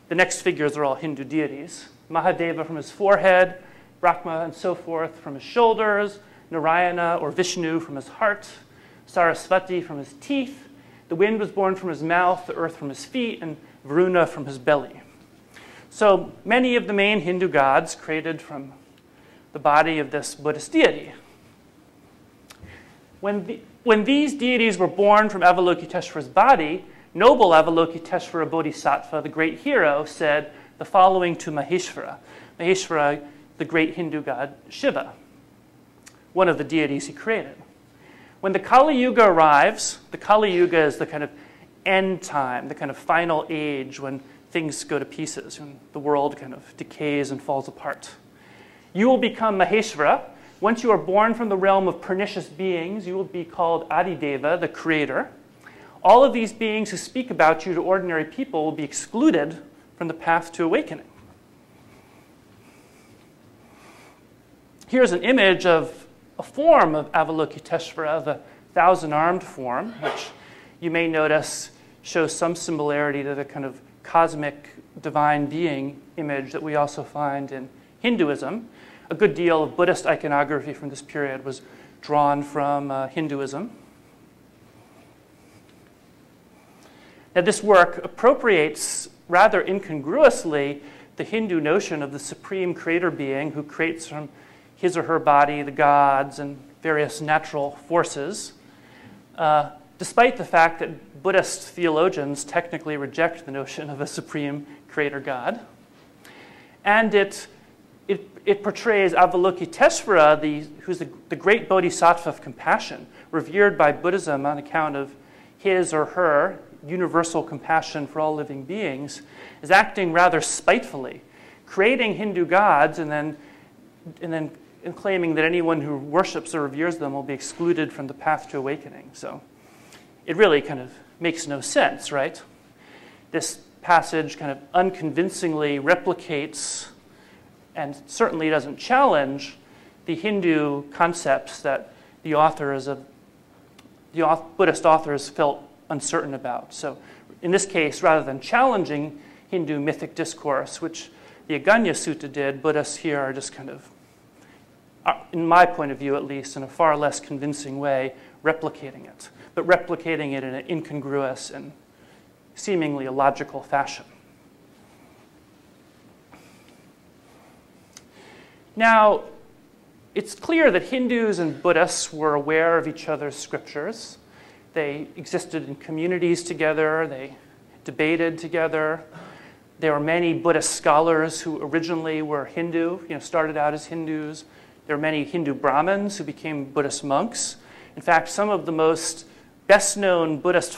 The next figures are all Hindu deities. Mahadeva from his forehead, Brahma and so forth from his shoulders, Narayana or Vishnu from his heart, Sarasvati from his teeth. The wind was born from his mouth, the earth from his feet, and Varuna from his belly. So many of the main Hindu gods created from the body of this Buddhist deity. When these deities were born from Avalokiteshvara's body, noble Avalokiteshvara Bodhisattva, the great hero, said the following to Maheshvara. Maheshvara, the great Hindu god Shiva, one of the deities he created. When the Kali Yuga arrives, the Kali Yuga is the kind of end time, the kind of final age when things go to pieces, when the world kind of decays and falls apart. You will become Maheshvara. Once you are born from the realm of pernicious beings, you will be called Adideva, the creator. All of these beings who speak about you to ordinary people will be excluded from the path to awakening. Here's an image of a form of Avalokiteshvara, the thousand-armed form, which you may notice shows some similarity to the kind of cosmic divine being image that we also find in Hinduism. A good deal of Buddhist iconography from this period was drawn from Hinduism. Now, this work appropriates rather incongruously the Hindu notion of the supreme creator being who creates from his or her body the gods and various natural forces, despite the fact that Buddhist theologians technically reject the notion of a supreme creator god. And it portrays Avalokiteshvara, who's the great bodhisattva of compassion, revered by Buddhism on account of his or her universal compassion for all living beings, is acting rather spitefully, creating Hindu gods and then claiming that anyone who worships or reveres them will be excluded from the path to awakening. So it really kind of makes no sense, right? This passage kind of unconvincingly replicates and certainly doesn't challenge the Hindu concepts that the Buddhist authors felt uncertain about. So in this case, rather than challenging Hindu mythic discourse, which the Agañña Sutta did, Buddhists here are just kind of, in my point of view at least, in a far less convincing way, replicating it, but replicating it in an incongruous and seemingly illogical fashion. Now, it's clear that Hindus and Buddhists were aware of each other's scriptures. They existed in communities together. They debated together. There were many Buddhist scholars who originally were Hindu, started out as Hindus. There were many Hindu Brahmins who became Buddhist monks. In fact, some of the most best-known Buddhist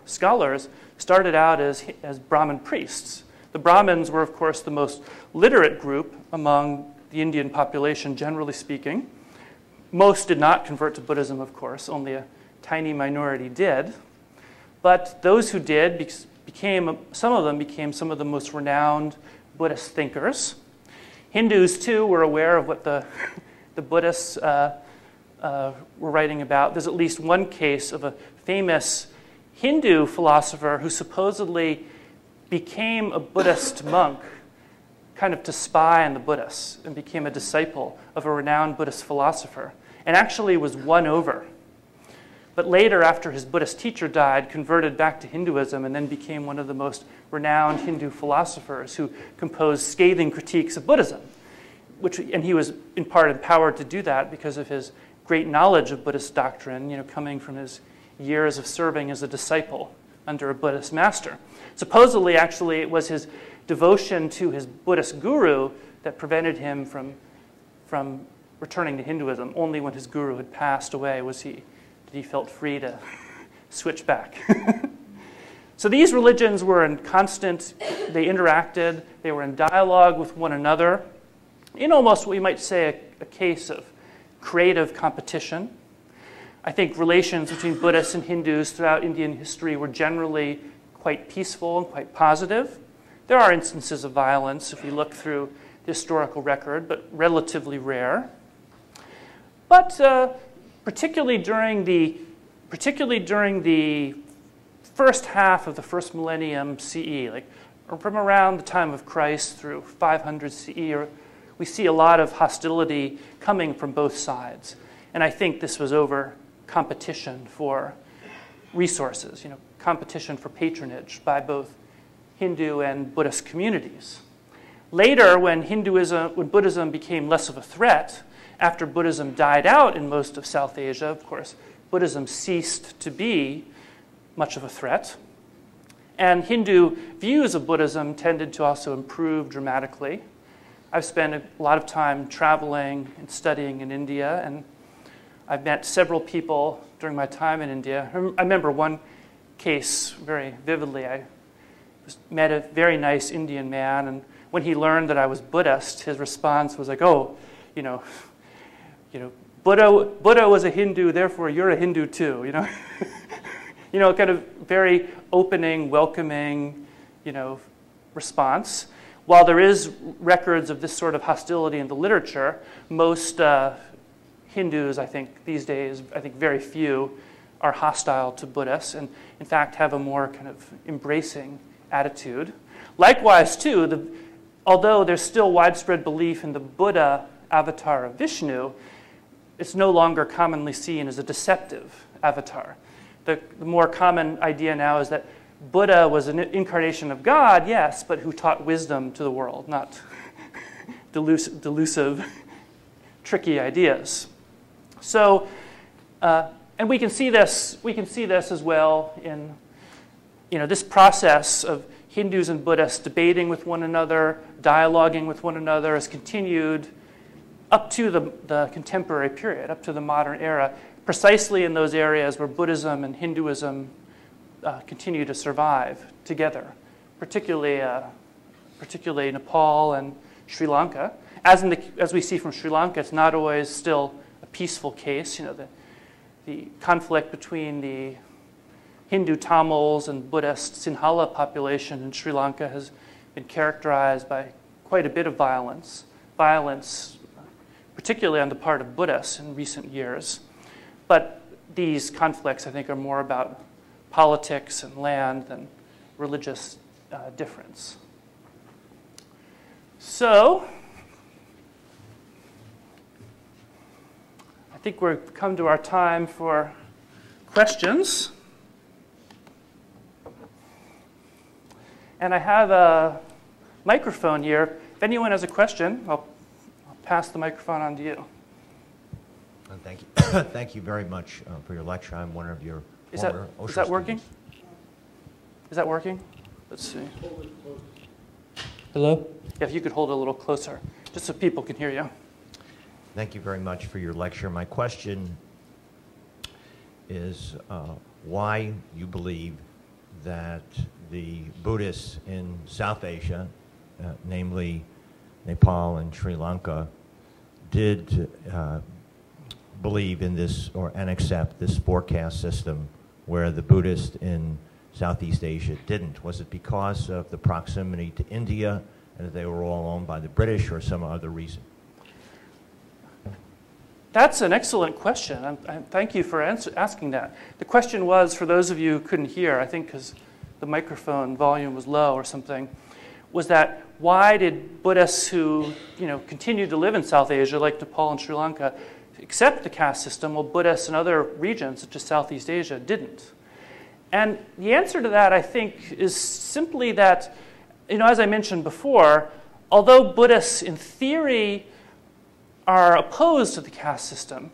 scholars started out as Brahmin priests. The Brahmins were, of course, the most literate group among the Indian population, generally speaking. Most did not convert to Buddhism, of course. Only a tiny minority did. But those who did some of them became some of the most renowned Buddhist thinkers. Hindus, too, were aware of what the Buddhists were writing about. There's at least one case of a famous Hindu philosopher who supposedly became a Buddhist monk kind of to spy on the Buddhists and became a disciple of a renowned Buddhist philosopher and actually was won over. But later, after his Buddhist teacher died, converted back to Hinduism and then became one of the most renowned Hindu philosophers who composed scathing critiques of Buddhism. And he was in part empowered to do that because of his great knowledge of Buddhist doctrine, coming from his years of serving as a disciple under a Buddhist master. Supposedly, actually, it was his devotion to his Buddhist guru that prevented him from returning to Hinduism. Only when his guru had passed away did he felt free to switch back. So these religions were in they interacted, they were in dialogue with one another, in almost what we might say a case of creative competition. I think relations between Buddhists and Hindus throughout Indian history were generally quite peaceful and quite positive. There are instances of violence if you look through the historical record, but relatively rare. But particularly during the first half of the first millennium CE, like from around the time of Christ through 500 CE, we see a lot of hostility coming from both sides. And I think this was over competition for resources, competition for patronage by both Hindu and Buddhist communities. Later, when Buddhism became less of a threat, after Buddhism died out in most of South Asia, of course, Buddhism ceased to be much of a threat. And Hindu views of Buddhism tended to also improve dramatically. I've spent a lot of time traveling and studying in India, and I've met several people during my time in India. I remember one case very vividly. I met a very nice Indian man, and when he learned that I was Buddhist, his response was like, "Oh, Buddha was a Hindu, therefore you're a Hindu too." Kind of very opening, welcoming, response. While there is records of this sort of hostility in the literature, most Hindus, I think, these days, very few are hostile to Buddhists and, in fact, have a more kind of embracing attitude. Likewise, too, although there's still widespread belief in the Buddha avatar of Vishnu, it's no longer commonly seen as a deceptive avatar. The more common idea now is that Buddha was an incarnation of God, yes, but who taught wisdom to the world, not delusive, tricky ideas. So, and we can see this as well in, this process of Hindus and Buddhists debating with one another, dialoguing with one another, has continued up to the contemporary period, up to the modern era, precisely in those areas where Buddhism and Hinduism continue to survive together, particularly Nepal and Sri Lanka. As we see from Sri Lanka, it's not always still a peaceful case. The conflict between the Hindu Tamils and Buddhist Sinhala population in Sri Lanka has been characterized by quite a bit of violence, particularly on the part of Buddhists in recent years. But these conflicts, I think, are more about politics and land than religious difference. So, I think we've come to our time for questions. And I have a microphone here. If anyone has a question, I'll pass the microphone on to you. Thank you. Thank you very much for your lecture. I'm one of your Is that working? Is that working? Let's see. Hello? Yeah, if you could hold it a little closer, just so people can hear you. Thank you very much for your lecture. My question is why you believe that the Buddhists in South Asia, namely Nepal and Sri Lanka, did believe in this and accept this forecast system where the Buddhists in Southeast Asia didn't. Was it because of the proximity to India and that they were all owned by the British, or some other reason? That's an excellent question. Thank you for asking that. The question was, for those of you who couldn't hear, I think because the microphone volume was low or something, was that why did Buddhists who continued to live in South Asia, like Nepal and Sri Lanka, accept the caste system, while Buddhists in other regions, such as Southeast Asia, didn't? And the answer to that, I think, is simply that, as I mentioned before, although Buddhists in theory are opposed to the caste system,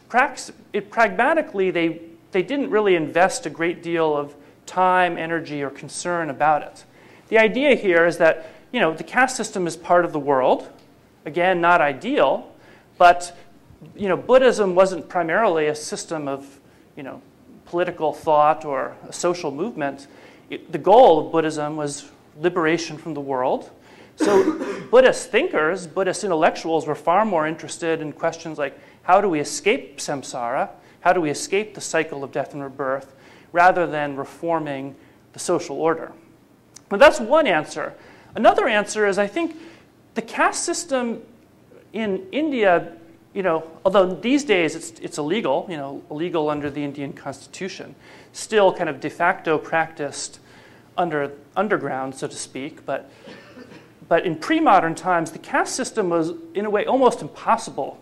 pragmatically they didn't really invest a great deal of time, energy, or concern about it. The idea here is that the caste system is part of the world. Again, not ideal, but Buddhism wasn't primarily a system of political thought or a social movement. The goal of Buddhism was liberation from the world. So Buddhist thinkers, Buddhist intellectuals were far more interested in questions like, how do we escape samsara? How do we escape the cycle of death and rebirth, rather than reforming the social order? But that's one answer. Another answer is, I think the caste system in India, although these days it's illegal, illegal under the Indian constitution, still kind of de facto practiced underground, so to speak, but in pre-modern times, the caste system was, in a way, almost impossible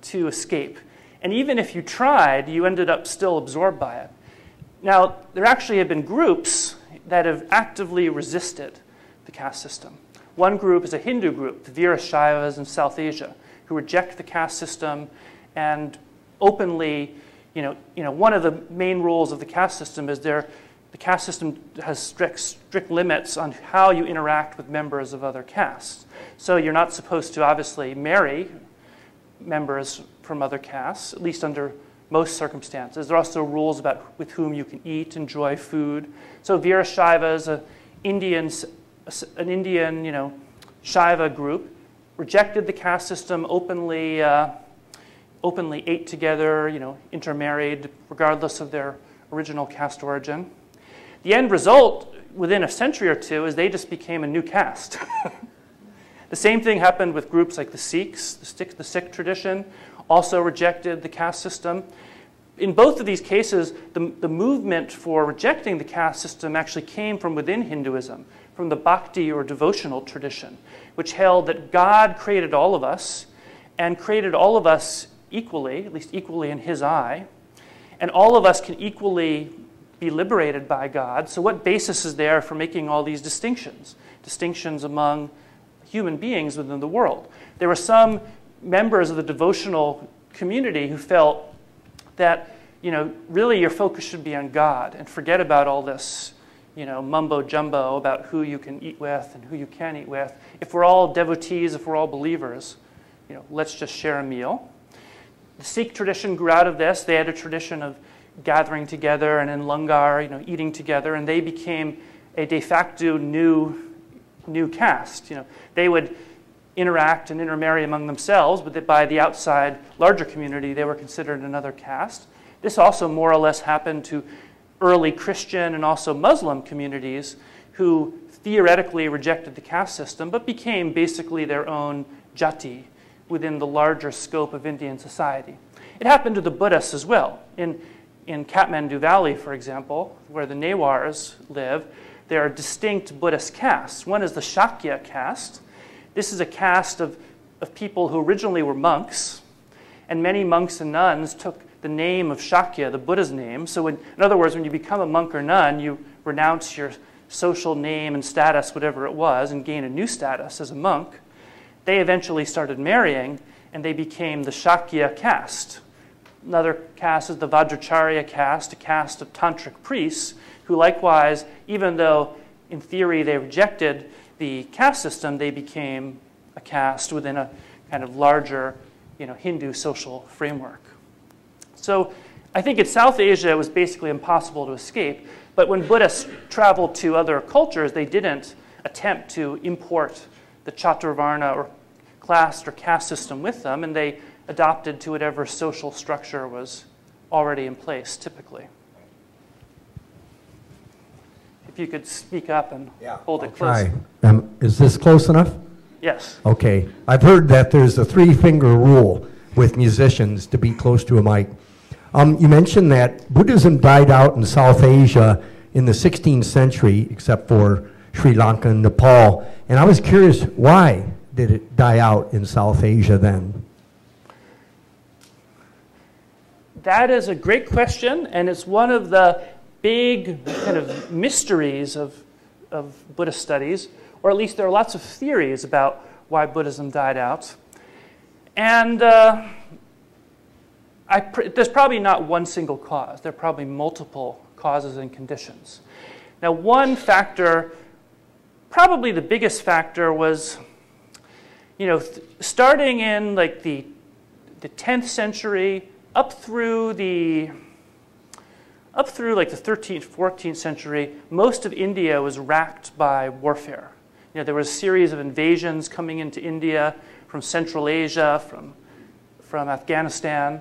to escape. And even if you tried, you ended up still absorbed by it. Now, there actually have been groups that have actively resisted the caste system. One group is a Hindu group, the Virashaivas in South Asia, who reject the caste system and openly, one of the main rules of the caste system is the caste system has strict limits on how you interact with members of other castes. So you're not supposed to obviously marry members from other castes, at least under most circumstances. There are also rules about with whom you can eat, enjoy food. So Virashaiva is an Indian, Shaiva group, rejected the caste system, openly ate together, intermarried, regardless of their original caste origin. The end result, within a century or two, is they just became a new caste. The same thing happened with groups like the Sikhs. The Sikh tradition also rejected the caste system. In both of these cases, the movement for rejecting the caste system actually came from within Hinduism, from the bhakti or devotional tradition, which held that God created all of us and created all of us equally, at least equally in his eye, and all of us can equally be liberated by God. So what basis is there for making all these distinctions? Distinctions among human beings within the world. There were some members of the devotional community who felt that, really your focus should be on God and forget about all this, mumbo jumbo about who you can eat with and who you can't eat with. If we're all devotees, if we're all believers, let's just share a meal. The Sikh tradition grew out of this. They had a tradition of gathering together and in langar, eating together, and they became a de facto new caste. They would interact and intermarry among themselves, but that by the outside larger community, they were considered another caste. This also more or less happened to early Christian and also Muslim communities who theoretically rejected the caste system, but became basically their own jati within the larger scope of Indian society. It happened to the Buddhists as well. In Kathmandu Valley, for example, where the Newars live, there are distinct Buddhist castes. One is the Shakya caste. This is a caste of people who originally were monks, and many monks and nuns took the name of Shakya, the Buddha's name. So in other words, when you become a monk or nun, you renounce your social name and status, whatever it was, and gain a new status as a monk. They eventually started marrying, and they became the Shakya caste. Another caste is the Vajracharya caste, a caste of tantric priests who likewise, even though in theory they rejected the caste system, they became a caste within a kind of larger, Hindu social framework. So I think in South Asia, it was basically impossible to escape. But when Buddhists traveled to other cultures, they didn't attempt to import the Chaturvarna or class or caste system with them, and they adopted to whatever social structure was already in place, typically. If you could speak up and hold it close. Is this close enough? Yes. Okay. I've heard that there's a 3-finger rule with musicians to be close to a mic. You mentioned that Buddhism died out in South Asia in the 16th century, except for Sri Lanka and Nepal. And I was curious, why did it die out in South Asia then? That is a great question, and it's one of the big kind of mysteries of Buddhist studies, or at least there are lots of theories about why Buddhism died out. And there's probably not one single cause. There are probably multiple causes and conditions. Now, one factor, probably the biggest factor, was, starting in like the 10th century up through like the 13th, 14th century, most of India was racked by warfare. There was a series of invasions coming into India from Central Asia, from Afghanistan.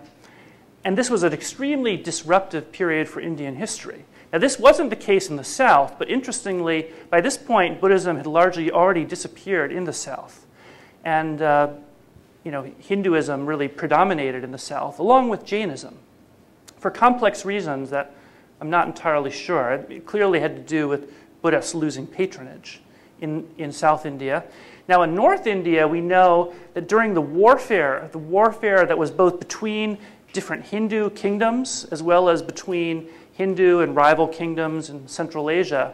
And this was an extremely disruptive period for Indian history. Now, this wasn't the case in the South, but interestingly, by this point, Buddhism had largely already disappeared in the South. And Hinduism really predominated in the South, along with Jainism, for complex reasons that I'm not entirely sure. It clearly had to do with Buddhists losing patronage in South India. Now, in North India, we know that during the warfare that was both between different Hindu kingdoms as well as between Hindu and rival kingdoms in Central Asia,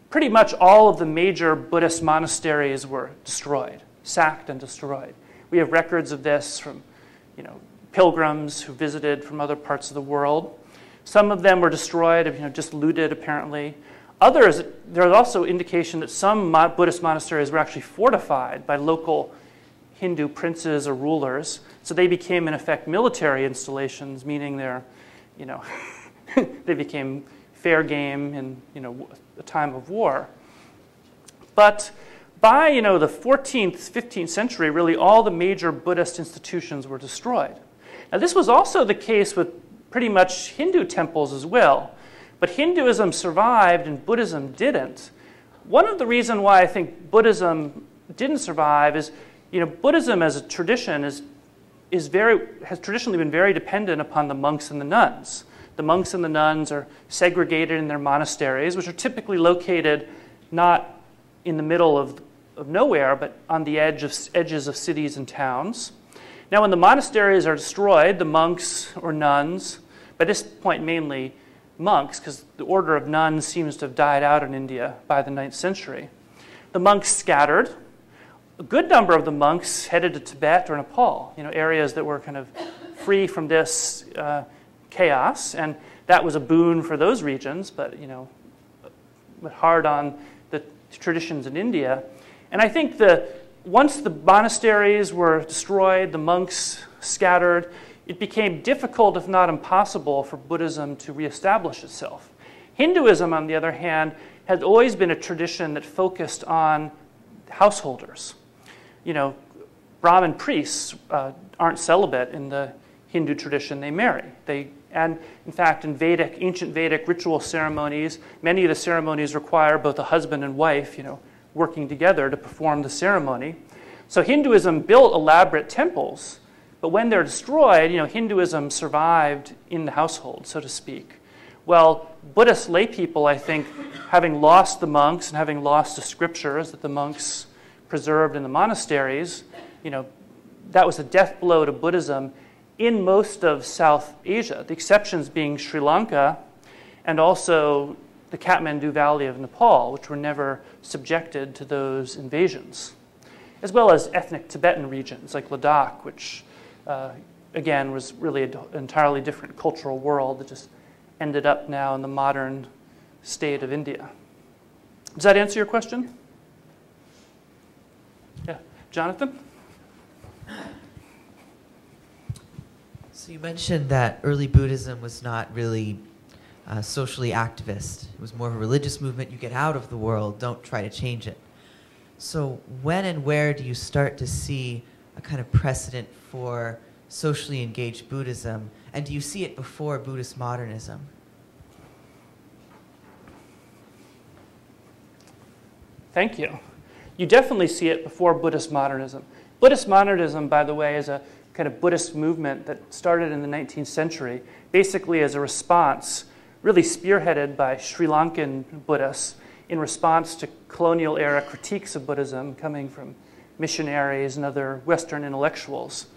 pretty much all of the major Buddhist monasteries were destroyed, sacked and destroyed. We have records of this from, pilgrims who visited from other parts of the world. Some of them were destroyed, just looted apparently. Others, there's also indication that some Buddhist monasteries were actually fortified by local Hindu princes or rulers. So they became, in effect, military installations, meaning they're, they became fair game in, a time of war. But by, the 14th, 15th century, really all the major Buddhist institutions were destroyed. Now, this was also the case with pretty much Hindu temples as well. But Hinduism survived and Buddhism didn't. One of the reasons why I think Buddhism didn't survive is, Buddhism as a tradition has traditionally been very dependent upon the monks and the nuns. The monks and the nuns are segregated in their monasteries, which are typically located not in the middle of nowhere, but on the edges of cities and towns. Now, when the monasteries are destroyed, the monks or nuns, by this point mainly monks, because the order of nuns seems to have died out in India by the 9th century. The monks scattered. A good number of the monks headed to Tibet or Nepal, areas that were kind of free from this chaos, and that was a boon for those regions, but hard on the traditions in India. And I think once the monasteries were destroyed, the monks scattered, it became difficult, if not impossible, for Buddhism to reestablish itself. Hinduism, on the other hand, has always been a tradition that focused on householders. Brahmin priests aren't celibate in the Hindu tradition. They marry. And in fact, in ancient Vedic ritual ceremonies, many of the ceremonies require both a husband and wife, working together to perform the ceremony. So Hinduism built elaborate temples, but when they're destroyed, Hinduism survived in the household, so to speak. Well, Buddhist lay people, I think, having lost the monks and having lost the scriptures that the monks preserved in the monasteries, that was a death blow to Buddhism in most of South Asia, the exceptions being Sri Lanka and also the Kathmandu Valley of Nepal, which were never subjected to those invasions, as well as ethnic Tibetan regions like Ladakh, which, again, was really an entirely different cultural world that just ended up now in the modern state of India. Does that answer your question? Yeah. Jonathan? So you mentioned that early Buddhism was not really socially activist. It was more of a religious movement. You get out of the world, don't try to change it. So when and where do you start to see a kind of precedent for socially engaged Buddhism? And do you see it before Buddhist modernism? Thank you. You definitely see it before Buddhist modernism. Buddhist modernism, by the way, is a kind of Buddhist movement that started in the 19th century, basically as a response, really spearheaded by Sri Lankan Buddhists in response to colonial era critiques of Buddhism coming from missionaries and other Western intellectuals.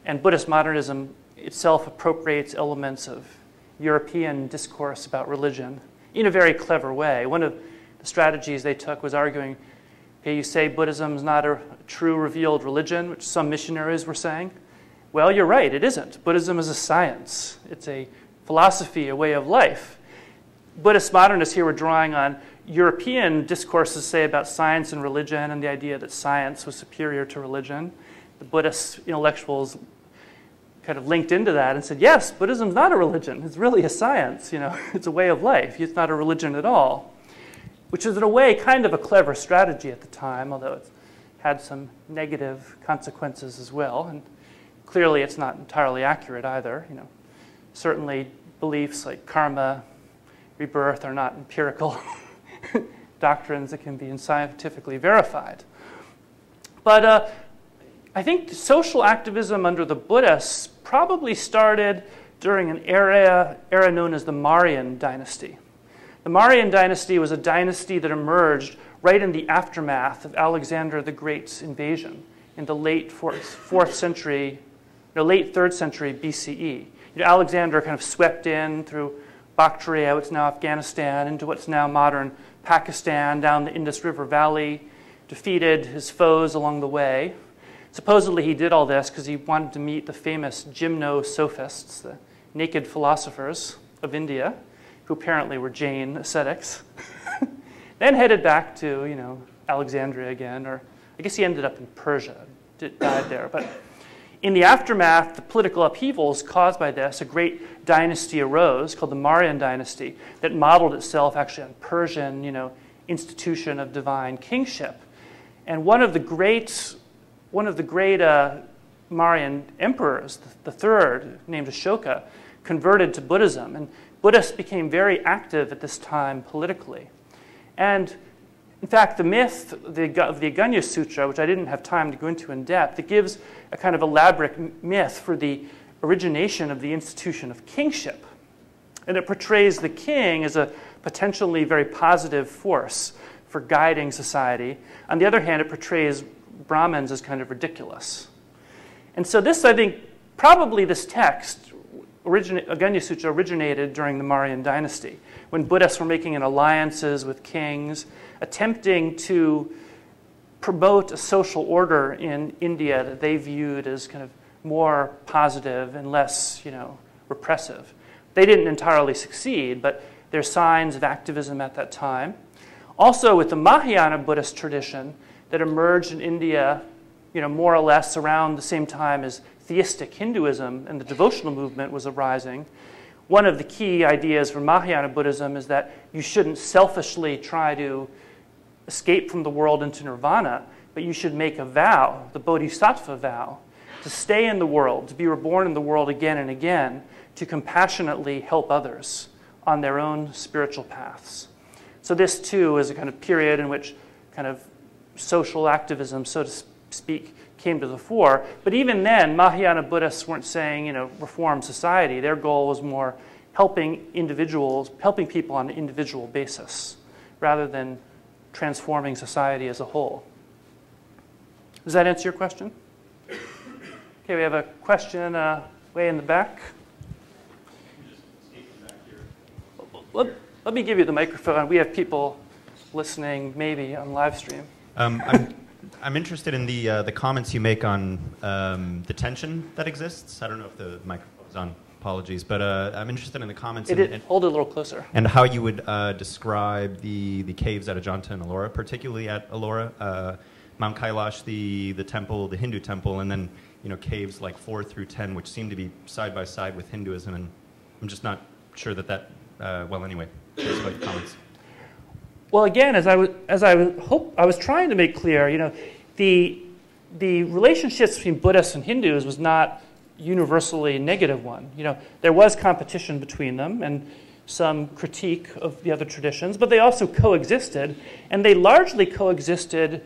And Buddhist modernism itself appropriates elements of European discourse about religion in a very clever way. One of the strategies they took was arguing, okay, you say Buddhism is not a true revealed religion, which some missionaries were saying. Well, you're right, it isn't. Buddhism is a science. It's a philosophy, a way of life. Buddhist modernists here were drawing on European discourses, say, about science and religion and the idea that science was superior to religion. The Buddhist intellectuals kind of linked into that and said, yes, Buddhism's not a religion. It's really a science. It's a way of life. It's not a religion at all, which is in a way kind of a clever strategy at the time, although it's had some negative consequences as well. And clearly, it's not entirely accurate either. Certainly, beliefs like karma, rebirth are not empirical doctrines that can be scientifically verified. But I think social activism under the Buddhists probably started during an era known as the Mauryan Dynasty. The Mauryan Dynasty was a dynasty that emerged right in the aftermath of Alexander the Great's invasion in the late 3rd century BCE. Alexander kind of swept in through Bactria, what's now Afghanistan, into what's now modern Pakistan, down the Indus River Valley, defeated his foes along the way. Supposedly he did all this because he wanted to meet the famous gymno-sophists, the naked philosophers of India, who apparently were Jain ascetics. Then headed back to, Alexandria again, or I guess he ended up in Persia, died there. But in the aftermath, the political upheavals caused by this, a great dynasty arose called the Mauryan Dynasty that modeled itself actually on Persian, institution of divine kingship. And one of the great Mauryan emperors, the third, named Ashoka, converted to Buddhism. And Buddhists became very active at this time politically. And in fact, the myth of the Agañña Sutta, which I didn't have time to go into in depth, it gives a kind of elaborate myth for the origination of the institution of kingship. And it portrays the king as a potentially very positive force for guiding society. On the other hand, it portrays Brahmins as kind of ridiculous. And so this, I think, probably this text, Agañña Sutta, originated during the Mauryan Dynasty, when Buddhists were making alliances with kings, attempting to promote a social order in India that they viewed as kind of more positive and less, repressive. They didn't entirely succeed, but there's signs of activism at that time. Also, with the Mahayana Buddhist tradition that emerged in India, more or less around the same time as theistic Hinduism and the devotional movement was arising, one of the key ideas for Mahayana Buddhism is that you shouldn't selfishly try to escape from the world into nirvana, but you should make a vow, the bodhisattva vow, to stay in the world, to be reborn in the world again and again, to compassionately help others on their own spiritual paths. So this, too, is a kind of period in which kind of social activism, so to speak, came to the fore. But even then, Mahayana Buddhists weren't saying, reform society. Their goal was more helping people on an individual basis, rather than transforming society as a whole. Does that answer your question? Okay, we have a question way in the back. Let me give you the microphone. We have people listening, maybe, on live stream. I'm interested in the comments you make on the tension that exists. I don't know if the microphone's on. Apologies, but I'm interested in the comments hold it a little closer. And how you would describe the caves at Ajanta and Ellora, particularly at Ellora, Mount Kailash, the temple, the Hindu temple, and then caves like 4 through 10, which seem to be side by side with Hinduism. And I'm just not sure that well, anyway, just about your comments. Well, again, as I was trying to make clear, the relationships between Buddhists and Hindus was not universally a negative one. There was competition between them and some critique of the other traditions, but they also coexisted, and they largely coexisted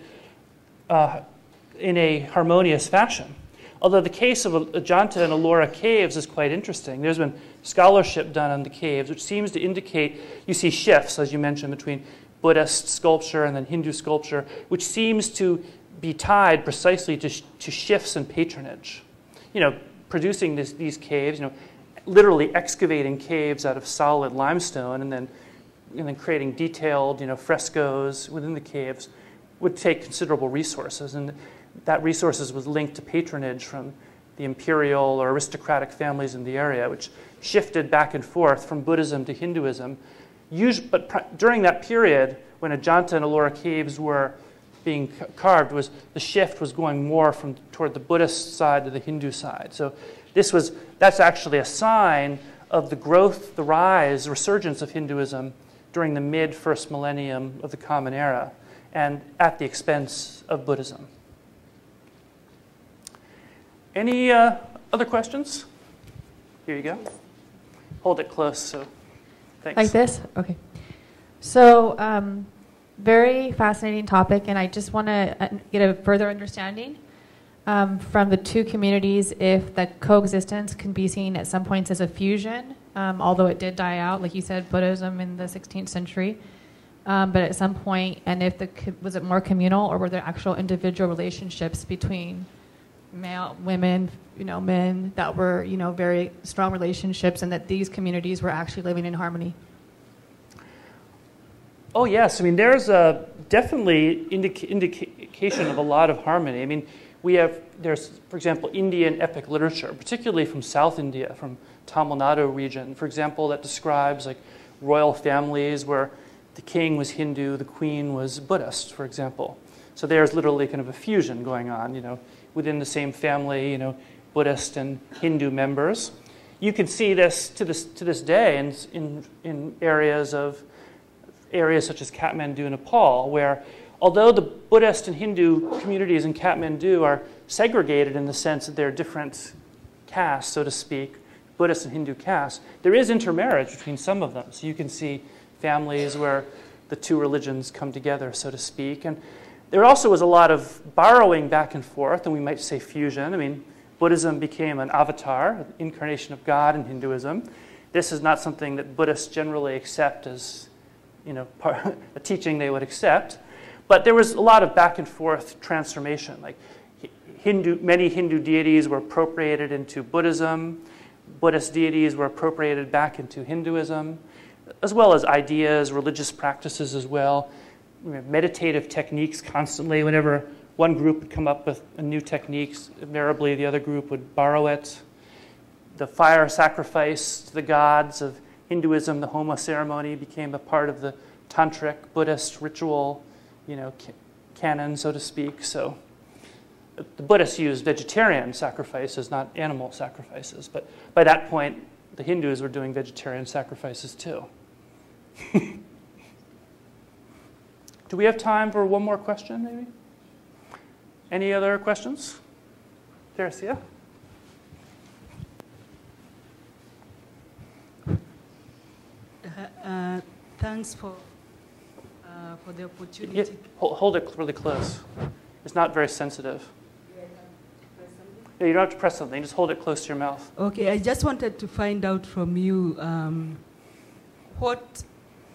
in a harmonious fashion. Although the case of Ajanta and Ellora caves is quite interesting. There's been scholarship done on the caves, which seems to indicate you see shifts, as you mentioned, between Buddhist sculpture and then Hindu sculpture, which seems to be tied precisely to shifts in patronage. Producing these caves, literally excavating caves out of solid limestone and then creating detailed, frescoes within the caves would take considerable resources, and that resources was linked to patronage from the imperial or aristocratic families in the area, which shifted back and forth from Buddhism to Hinduism. But during that period, when Ajanta and Ellora caves were being carved, the shift was going more toward the Buddhist side to the Hindu side. So that's actually a sign of the growth, the rise, resurgence of Hinduism during the mid-first millennium of the Common Era, and at the expense of Buddhism. Any other questions? Here you go. Hold it close. So, thanks. Like this? Okay. So, very fascinating topic, and I just want to get a further understanding from the two communities if that coexistence can be seen at some points as a fusion, although it did die out, like you said, Buddhism in the 16th century. But at some point, and was it more communal, or were there actual individual relationships between male, women, men that were, very strong relationships, and that these communities were actually living in harmony? Oh yes, there's a definitely indication of a lot of harmony. There's, for example, Indian epic literature, particularly from South India, from Tamil Nadu region, for example, that describes like royal families where the king was Hindu, the queen was Buddhist, for example. So there's literally kind of a fusion going on, within the same family, Buddhist and Hindu members. You can see this to this day in areas such as Kathmandu, Nepal, where although the Buddhist and Hindu communities in Kathmandu are segregated in the sense that they're different castes, so to speak, Buddhist and Hindu castes, there is intermarriage between some of them. So you can see families where the two religions come together, so to speak. And there also was a lot of borrowing back and forth, and we might say fusion. Buddhism became an avatar, an incarnation of God in Hinduism. This is not something that Buddhists generally accept as a teaching they would accept. But there was a lot of back and forth transformation. Like many Hindu deities were appropriated into Buddhism. Buddhist deities were appropriated back into Hinduism, as well as ideas, religious practices as well. Meditative techniques constantly. Whenever one group would come up with a new technique, invariably the other group would borrow it. The fire sacrifice to the gods of Hinduism, the Homa ceremony, became a part of the tantric Buddhist ritual, canon, so to speak. So the Buddhists used vegetarian sacrifices, not animal sacrifices. But by that point, the Hindus were doing vegetarian sacrifices too. Do we have time for one more question, maybe? Any other questions? Teresia? Thanks for the opportunity. Yeah, hold it really close. It's not very sensitive. Yeah, you don't have to press something. Just hold it close to your mouth. Okay, I just wanted to find out from you what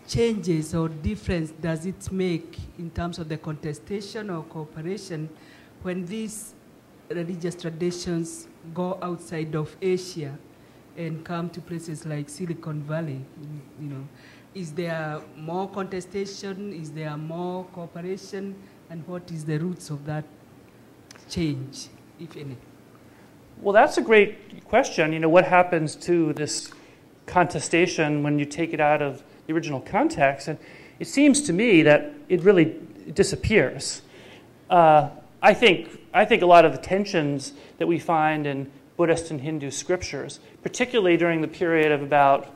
changes or difference does it make in terms of the contestation or cooperation when these religious traditions go outside of Asia and come to places like Silicon Valley? Is there more contestation? Is there more cooperation? And what is the roots of that change, if any? Well, that's a great question. You know, what happens to this contestation when you take it out of the original context? And it seems to me that it really disappears. I think a lot of the tensions that we find in Buddhist and Hindu scriptures, particularly during the period of about,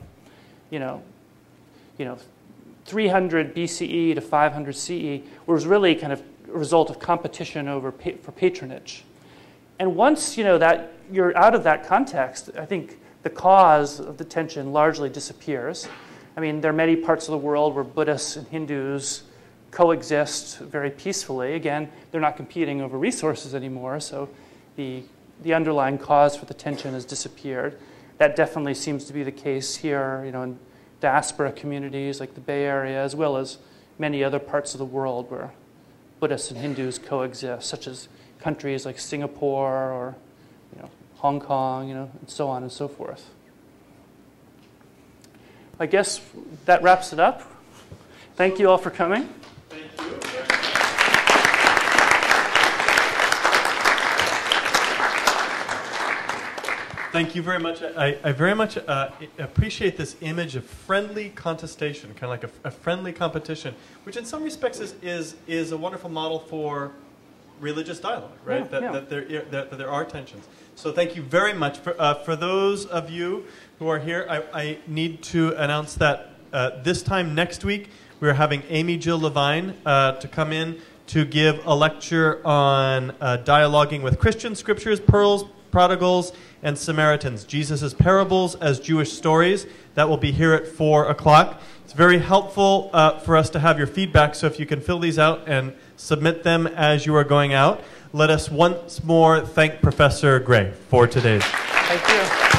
300 BCE to 500 CE, was really kind of a result of competition for patronage. And once that you're out of that context, I think the cause of the tension largely disappears. I mean, there are many parts of the world where Buddhists and Hindus coexist very peacefully. Again, they're not competing over resources anymore, so the underlying cause for the tension has disappeared. That definitely seems to be the case here, in diaspora communities like the Bay Area, as well as many other parts of the world where Buddhists and Hindus coexist, such as countries like Singapore or Hong Kong, and so on and so forth. I guess that wraps it up. Thank you all for coming. Thank you. Thank you very much. I very much appreciate this image of friendly contestation, kind of like a friendly competition, which in some respects is a wonderful model for religious dialogue, right? Yeah, That there are tensions. So thank you very much. For those of you who are here, I need to announce that this time next week, we're having Amy Jill Levine to come in to give a lecture on dialoguing with Christian scriptures, pearls, prodigals, and Samaritans, Jesus' parables as Jewish stories. That will be here at 4 o'clock. It's very helpful for us to have your feedback, so if you can fill these out and submit them as you are going out. Let us once more thank Professor Gray for today's. Thank you.